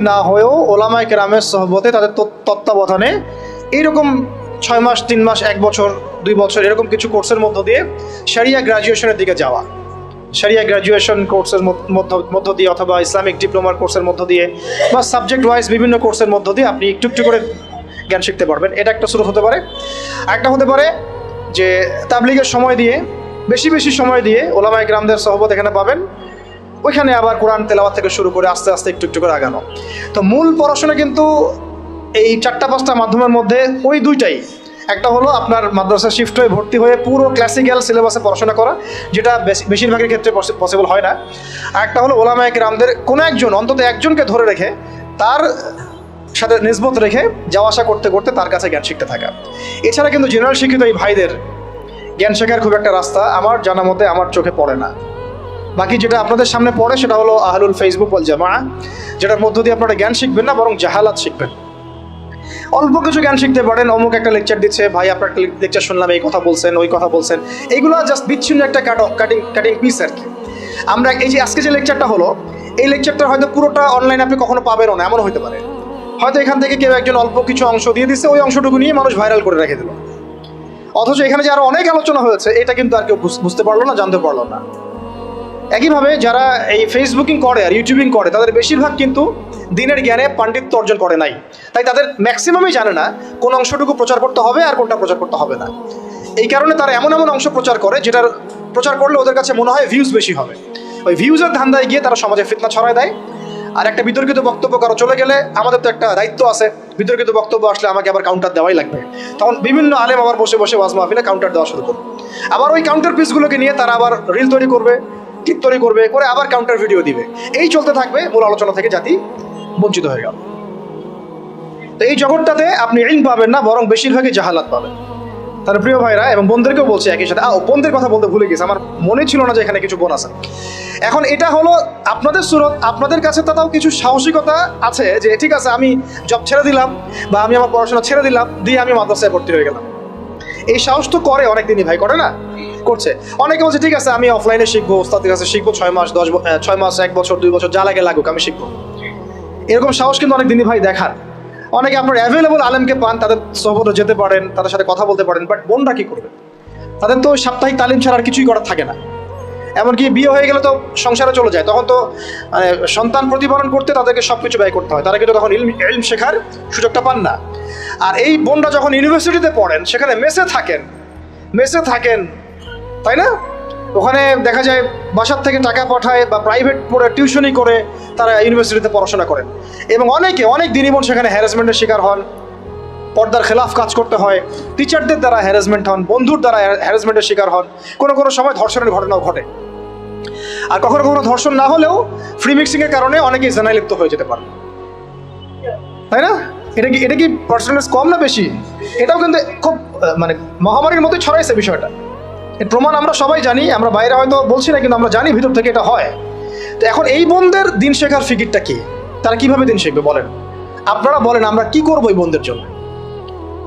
না হয়েও ওলামায়ে কেরামের সোহবতে, তাদের তত্ত্বাবধানে এইরকম 6 মাস 3 মাস 1 বছর 2 বছর এরকম কিছু কোর্সের মধ্য দিয়ে শরিয়া গ্রাজুয়েশনের দিকে যাওয়া, শরিয়া গ্রাজুয়েশন কোর্সের মধ্য দিয়ে, অথবা ইসলামিক ডিপ্লোমার কোর্সের মধ্য দিয়ে, বা সাবজেক্ট ওয়াইজ বিভিন্ন কোর্সের মধ্য দিয়ে আপনি একটু একটু করে জ্ঞান শিখতে পারবেন। এটা একটা সুরত হতে পারে। একটা হতে পারে যে তাবলিগের সময় দিয়ে, বেশি বেশি সময় দিয়ে ওলামায়ে কেরামদের সোহবত এখানে পাবেন, ওইখানে আবার কোরআন তেলাওয়াত থেকে শুরু করে আস্তে আস্তে একটু একটু করে আগানো। তো মূল পড়াশোনা কিন্তু এই 4-5টা মাধ্যমের মধ্যে ওই দুইটাই। একটা হলো আপনার মাদ্রাসা শিফট হয়ে ভর্তি হয়ে পুরো ক্লাসিক্যাল সিলেবাসে পড়াশোনা করা, যেটা বেশিরভাগের ক্ষেত্রে পসিবল হয় না। আর একটা হলো ওলামায়ে কেরামদের কোনো একজন, অন্তত একজনকে ধরে রেখে তার সাথে নিসবত রেখে যাওয়া আসা করতে করতে তার কাছে জ্ঞান শিখতে থাকা। এছাড়া কিন্তু জেনারেল শিক্ষিত এই ভাইদের জ্ঞান শেখার খুব একটা রাস্তা আমার জানা মতে আমার চোখে পড়ে না। বাকি যেটা আপনাদের সামনে পড়ে সেটা হলো আহলুল ফেসবুক ওয়াল জামাআহ, যেটার মধ্য দিয়ে আপনারা জ্ঞান শিখবেন না, বরং জাহালাত শিখবেন। অল্প কিছু জ্ঞান শিখতে পারেন, অমুক একটা লেকচার দিচ্ছে, ভাই আপনার একটা লেকচার শুনলাম, এই কথা বলছেন, ওই কথা বলছেন, এইগুলো জাস্ট বিচ্ছিন্ন একটা কাটিং পিস আর কি। আমরা এই যে আজকে যে লেকচারটা হলো, এই লেকচারটা হয়তো পুরোটা অনলাইনে আপনি কখনো পাবেনও না, এমনও হতে পারে। হয়তো এখান থেকে কেউ একজন অল্প কিছু অংশ দিয়ে দিচ্ছে, ওই অংশটুকু নিয়ে মানুষ ভাইরাল করে রেখে দিল, অথচ এখানে যে আরো অনেক আলোচনা হয়েছে এটা কিন্তু আর কেউ বুঝতে পারলো না, জানতে পারলো না। একইভাবে যারা এই ফেসবুকিং করে আর ইউটিউবিং করে, তাদের বেশিরভাগ কিন্তু দিনের জ্ঞানে পাণ্ডিত্য অর্জন করে নাই, তাই তাদের ম্যাক্সিমামই জানে না কোন অংশটুকু প্রচার করতে হবে আর কোনটা প্রচার করতে হবে না। এই কারণে তারা এমন অংশ প্রচার করে যেটার প্রচার করলে ওদের কাছে মনে হয় ভিউজ বেশি হবে। ওই ভিউজের ধান্দায় গিয়ে তারা সমাজে ফিতনা ছড়ায় দেয়। আর একটা বিতর্কিত বক্তব্য কারো চলে গেলে আমাদের তো একটা দায়িত্ব আছে, বিতর্কিত বক্তব্য আসলে আমাকে আবার কাউন্টার দেওয়াই লাগবে। তখন বিভিন্ন আলেম আবার বসে বসে ওয়াজ মাহফিলে কাউন্টার দেওয়া শুরু করবে। আবার ওই কাউন্টার পিসগুলোকে নিয়ে তারা আবার রিল তৈরি করবে, ক্লিপ তৈরি করবে, করে আবার কাউন্টার ভিডিও দিবে। এই চলতে থাকবে, মূল আলোচনা থেকে জাতি বঞ্চিত হয়ে গেল। তো এই জগৎটাতে আপনি ইলম পাবেন না, বরং বেশিরভাগই জাহালাত পাবেন। তাহলে প্রিয় ভাইরা এবং বোনদেরকেও বলছি একই সাথে, বোনদের কথা বলতে ভুলে গেছি, আমার মনে ছিল না যে এখানে কিছু বোন আছে। এখন এটা হলো আপনাদের সুরত, আপনাদের কাছে তাও কিছু সাহসিকতা আছে যে ঠিক আছে আমি জব ছেড়ে দিলাম বা আমি আমার পড়াশোনা ছেড়ে দিলাম, দিয়ে আমি মাদ্রাসায় ভর্তি হয়ে গেলাম। এই সাহস তো করে অনেকদিনই ভাই, করে না? করছে। অনেকে বলছে ঠিক আছে আমি অফলাইনে শিখবো, ওস্তাদের কাছে শিখবো, 6 মাস 1 বছর 2 বছর যা লাগে লাগুক, আমি শিখবো। এরকম সাহস কিন্তু অনেকদিনই ভাই দেখান। অনেকে আপনার অ্যাভেলেবল আলেমকে পান, তাদের সোহবতে যেতে পারেন, তাদের সাথে কথা বলতে পারেন, বাট বোনরা কি করবে? তাদের তো সাপ্তাহিক তালিম ছাড়া আর কিছুই করার থাকে না। এমনকি বিয়ে হয়ে গেলে তো সংসারে চলে যায়, তখন তো মানে সন্তান প্রতিপালন করতে তাদেরকে সব কিছু ব্যয় করতে হয়, তারা কিন্তু তখন ইলম শেখার সুযোগটা পান না। আর এই বোনরা যখন ইউনিভার্সিটিতে পড়েন, সেখানে মেসে থাকেন, তাই না? ওখানে দেখা যায় বাসার থেকে টাকা পাঠায় বা প্রাইভেট পড়ে টিউশনি করে তারা ইউনিভার্সিটিতে পড়াশোনা করেন, এবং অনেক দিনই সেখানে হ্যারাসমেন্টের শিকার হন, পর্দার খেলাফ কাজ করতে হয়, টিচারদের দ্বারা হ্যারাসমেন্ট হন, বন্ধুর দ্বারা হ্যারাসমেন্টের শিকার হন, কোনো সময় ধর্ষণের ঘটনাও ঘটে। আর কখনো ধর্ষণ না হলেও ফ্রি মিক্সিংয়ের কারণে অনেকেই জেনায় লিপ্ত হয়ে যেতে পারে, তাই না? এটা কি পার্সেন্টেজ কম না বেশি? এটাও কিন্তু খুব মানে মহামারীর মতোই ছড়াইছে বিষয়টা। এর প্রমাণ আমরা সবাই জানি, আমরা বাইরে হয়তো বলছি না, কিন্তু আমরা জানি ভিতর থেকে এটা হয়। তো এখন এই বোনদের দিন শেখার ফিকিরটা কি? তারা কিভাবে দিন শিখবে বলেন? আপনারা বলেন, আমরা কি করবো এই বোনদের জন্য?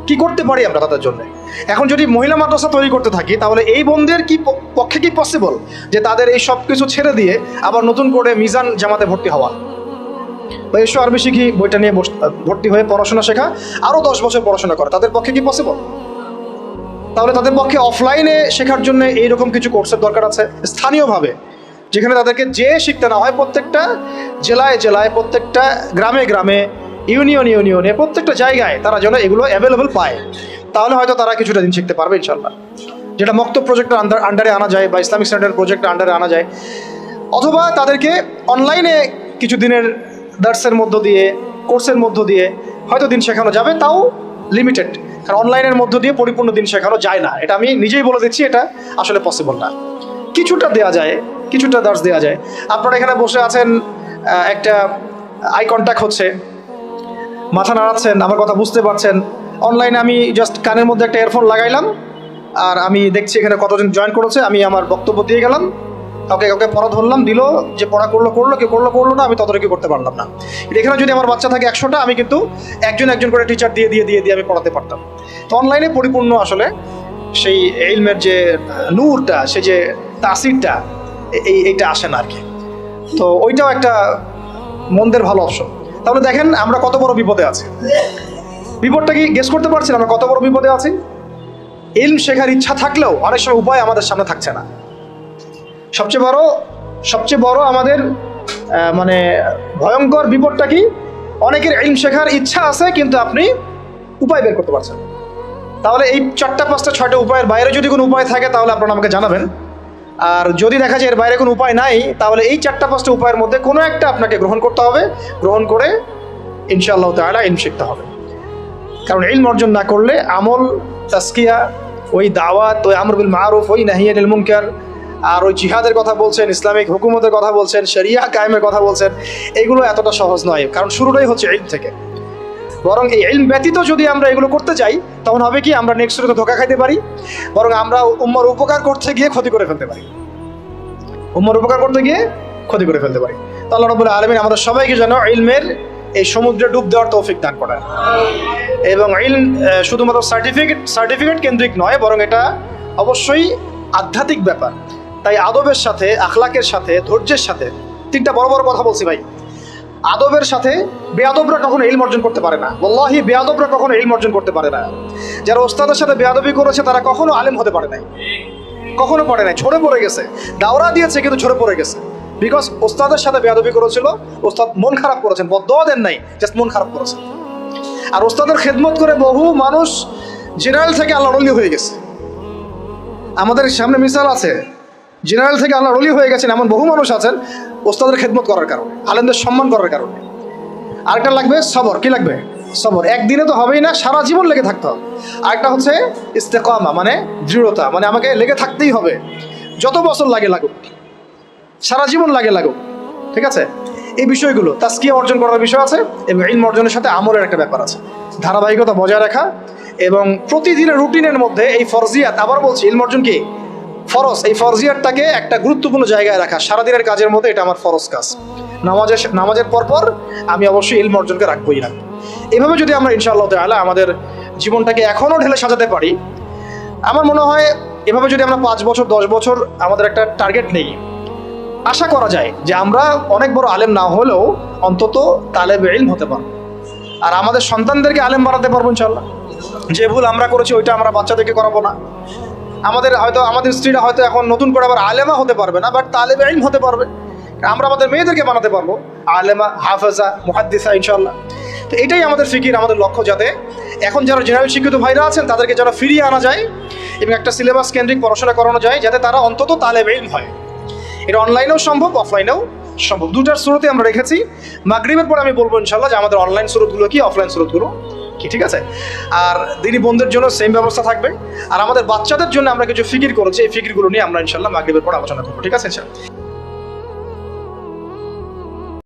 কি করতে পারি আমরা তাদের জন্য? এখন যদি মহিলা মাদ্রাসা তৈরি করতে থাকি, তাহলে এই বোনদের পক্ষে কি পসিবল যে তাদের এই সব কিছু ছেড়ে দিয়ে আবার নতুন করে মিজান জামাতে ভর্তি হওয়া, বা এসো আরবি শিখি বইটা নিয়ে ভর্তি হয়ে পড়াশোনা শেখা, আরও 10 বছর পড়াশোনা করা? তাদের পক্ষে কি পসিবল? তাহলে তাদের পক্ষে অফলাইনে শেখার জন্য এইরকম কিছু কোর্সের দরকার আছে, স্থানীয়ভাবে, যেখানে তাদেরকে শিখতে না হয়, প্রত্যেকটা জেলায় প্রত্যেকটা গ্রামে ইউনিয়নে প্রত্যেকটা জায়গায় তারা যেন এগুলো অ্যাভেলেবল পায়। তাহলে হয়তো তারা কিছুটা দিন শিখতে পারবে ইনশাল্লাহ, যেটা মক্তব প্রজেক্টের আন্ডারে আনা যায় বা ইসলামিক স্ট্যান্ডার্ড প্রজেক্টের আন্ডারে আনা যায়। অথবা তাদেরকে অনলাইনে কিছু দিনের দার্সের মধ্য দিয়ে, কোর্সের মধ্য দিয়ে হয়তো দিন শেখানো যাবে, তাও লিমিটেড। কারণ অনলাইনের মধ্য দিয়ে পরিপূর্ণ দিন শেখানো যায় না, এটা আমি নিজেই বলে দিচ্ছি, এটা আসলে পসিবল না। কিছুটা দেওয়া যায়, কিছুটা দার্স দেওয়া যায়। আপনারা এখানে বসে আছেন, একটা আই কন্ট্যাক্ট হচ্ছে, মাথা নাড়াচ্ছেন, আমার কথা বুঝতে পারছেন। অনলাইনে আমি জাস্ট কানের মধ্যে একটা ইয়ারফোন লাগাইলাম, আর আমি দেখছি এখানে কতজন জয়েন করেছে, আমি আমার বক্তব্য দিয়ে গেলাম, কাউকে পড়া ধরলাম, দিল, যে পড়া করলো, কেউ করলো না, আমি তদারকি করতে পারলাম না। এখানে যদি আমার বাচ্চা থাকে 100টা, আমি কিন্তু একজন করে টিচার দিয়ে আমি পড়াতে পারতাম। তো অনলাইনে পরিপূর্ণ আসলে সেই ইলমের যে নূরটা, সে যে তাসিরটা, এইটা আসে না আর কি। তো ওইটাও একটা মন্দের ভালো অপশন। তাহলে দেখেন আমরা কত বড় বিপদে আছি। বিপদটা কি গেস করতে পারছেন আমরা কত বড় বিপদে আছি? ইলম শেখার ইচ্ছা থাকলেও অনেক সময় উপায় আমাদের সামনে থাকছে না। সবচেয়ে বড় আমাদের মানে ভয়ঙ্কর বিপদটা কি? অনেকের ইলম শেখার ইচ্ছা আছে, কিন্তু আপনি উপায় বের করতে পারছেন। তাহলে এই 4টা 5টা 6টা উপায়ের বাইরে যদি কোনো উপায় থাকে, তাহলে আপনারা আমাকে জানাবেন। আর যদি দেখা যায় এর বাইরে কোনো উপায় নাই, তাহলে এই 4টা 5টা উপায়ের মধ্যে কোনো একটা আপনাকে গ্রহণ করতে হবে। গ্রহণ করে ইনশাআল্লাহ তাআলা ইলম শিখতে হবে। কারণ ইলম অর্জন না করলে আমল, তাসকিয়া, ওই দাওয়াত, ওই আমর বিল মারুফ, ওই নাহি আনিল মুনকার, আর ওই জিহাদের কথা বলছেন, ইসলামিক হুকুমতের কথা বলছেন, শরিয়া কায়েমের কথা বলছেন, এগুলো এতটা সহজ নয়। কারণ শুরুটাই হচ্ছে ইলম থেকে। বরং এই ইলম ব্যতীত যদি আমরা এগুলো করতে যাই, তখন হবে কি, আমরা নেক্সট তো ধোকা খাইতে পারি, বরং আমরা উম্মার উপকার করতে গিয়ে ক্ষতি করে ফেলতে পারি। তো আল্লাহ রাব্বুল আলামিন আমাদের সবাইকে যেন ইলমের এই সমুদ্রে ডুব দেওয়ার তৌফিক দান করেন। এবং ইলম শুধুমাত্র সার্টিফিকেট কেন্দ্রিক নয়, বরং এটা অবশ্যই আধ্যাত্মিক ব্যাপার। তাই আদবের সাথে, আখলাকের সাথে, ধৈর্যের সাথে, 3টা বড় কথা বলছি ভাই। আদবের সাথে, বেয়াদবরা কখনো ইলম অর্জন করতে পারে না। ওয়াল্লাহি বেয়াদবরা কখনো ইলম অর্জন করতে পারে না। যারা ওস্তাদের সাথে বেয়াদবি করেছে, তারা কখনো আলেম হতে পারে নাই, ঝরে পড়ে গেছে। দাওরা দিয়েছে কিন্তু ঝরে পড়ে গেছে, বিকজ ওস্তাদের সাথে বেয়াদবি করেছিল। ওস্তাদ মন খারাপ করেছেন, বদদোয়া দেন নাই, জাস্ট মন খারাপ করেছেন। আর ওস্তাদের খেদমত করে বহু মানুষ জেনারেল থেকে আল্লাহর ওলি হয়ে গেছে। আমাদের সামনে মিসাল আছে, জেনারেল থেকে আল্লাহর ওলি হয়ে গেছেন এমন বহু মানুষ আছেন ওস্তাদের খেদমত করার কারণে, আলেমদের সম্মান করার কারণে। আরেকটা লাগবে সবর। কি লাগবে? সবর। একদিনে তো হবেই না, সারা জীবন লেগে থাকতে হবে। আরেকটা হচ্ছে ইস্তেকামা, মানে দৃঢ়তা, মানে আমাকে লেগে থাকতেই হবে, যত বছর লাগুক, সারা জীবন লাগুক। ঠিক আছে? এই বিষয়গুলো তাসকিয়া অর্জন করার বিষয় আছে, এবং ইলম অর্জনের সাথে আমলের একটা ব্যাপার আছে, ধারাবাহিকতা বজায় রাখা। এবং প্রতিদিনের রুটিনের মধ্যে এই ফরজিয়াত, আবার বলছি, ইলম অর্জন কি ফরজ, এই ফরজিয়াতটাকে একটা গুরুত্বপূর্ণ জায়গায় রাখা। সারাদিনের কাজের মধ্যে এটা আমার ফরজ কাজ। নামাজের পর আমি অবশ্যই ইলম অর্জনকে রাখবোই রাখবো। এভাবে যদি আমরা ইনশাআল্লাহ তাআলা আমাদের জীবনটাকে এখনও ঢেলে সাজাতে পারি, আমার মনে হয় এভাবে যদি আমরা 5 বছর 10 বছর আমাদের একটা টার্গেট নেই, আশা করা যায় যে আমরা অনেক বড় আলেম না হলেও অন্তত তালেবে ইলম হতে পারবো। আর আমাদের সন্তানদেরকে আলেম বানাতে পারবো ইনশাআল্লাহ। যে ভুল আমরা করেছি ওইটা আমরা বাচ্চাদেরকে করাবো না। আমাদের স্ত্রীরা হয়তো এখন নতুন করে আবার আলেমা হতে পারবে না, বাট তালেবে ইলম হতে পারবে। আমরা আমাদের মেয়েদেরকে বানাতে পারবো আলেমা, হাফেজা, মুহাদ্দিসা ইনশাআল্লাহ। তো এটাই আমাদের ফিকির, আমাদের লক্ষ্য, যাতে এখন যারা জেনারেল শিক্ষিত ভাইরা আছেন তাদেরকে যেন ফিরিয়ে আনা যায় এবং একটা সিলেবাস কেন্দ্রিক পড়াশোনা করানো যায়, যাতে তারা অন্তত তালেবে ইলম হয়। এটা অনলাইনেও সম্ভব, অফলাইনেও সম্ভব, দুটার স্রোতে আমরা রেখেছি। মাগরিবের পর আমি বলবো ইনশাআল্লাহ যে আমাদের অনলাইন স্রোতগুলো কি, অফলাইন স্রোতগুলো কি, ঠিক আছে? আর দিনী বোনদের জন্য সেম ব্যবস্থা থাকবে। আর আমাদের বাচ্চাদের জন্য আমরা কিছু ফিকির করেছি, এই ফিকিরগুলো নিয়ে আমরা ইনশাআল্লাহ মাগরিবের পর আলোচনা করবো, ঠিক আছে ইনশাআল্লাহ।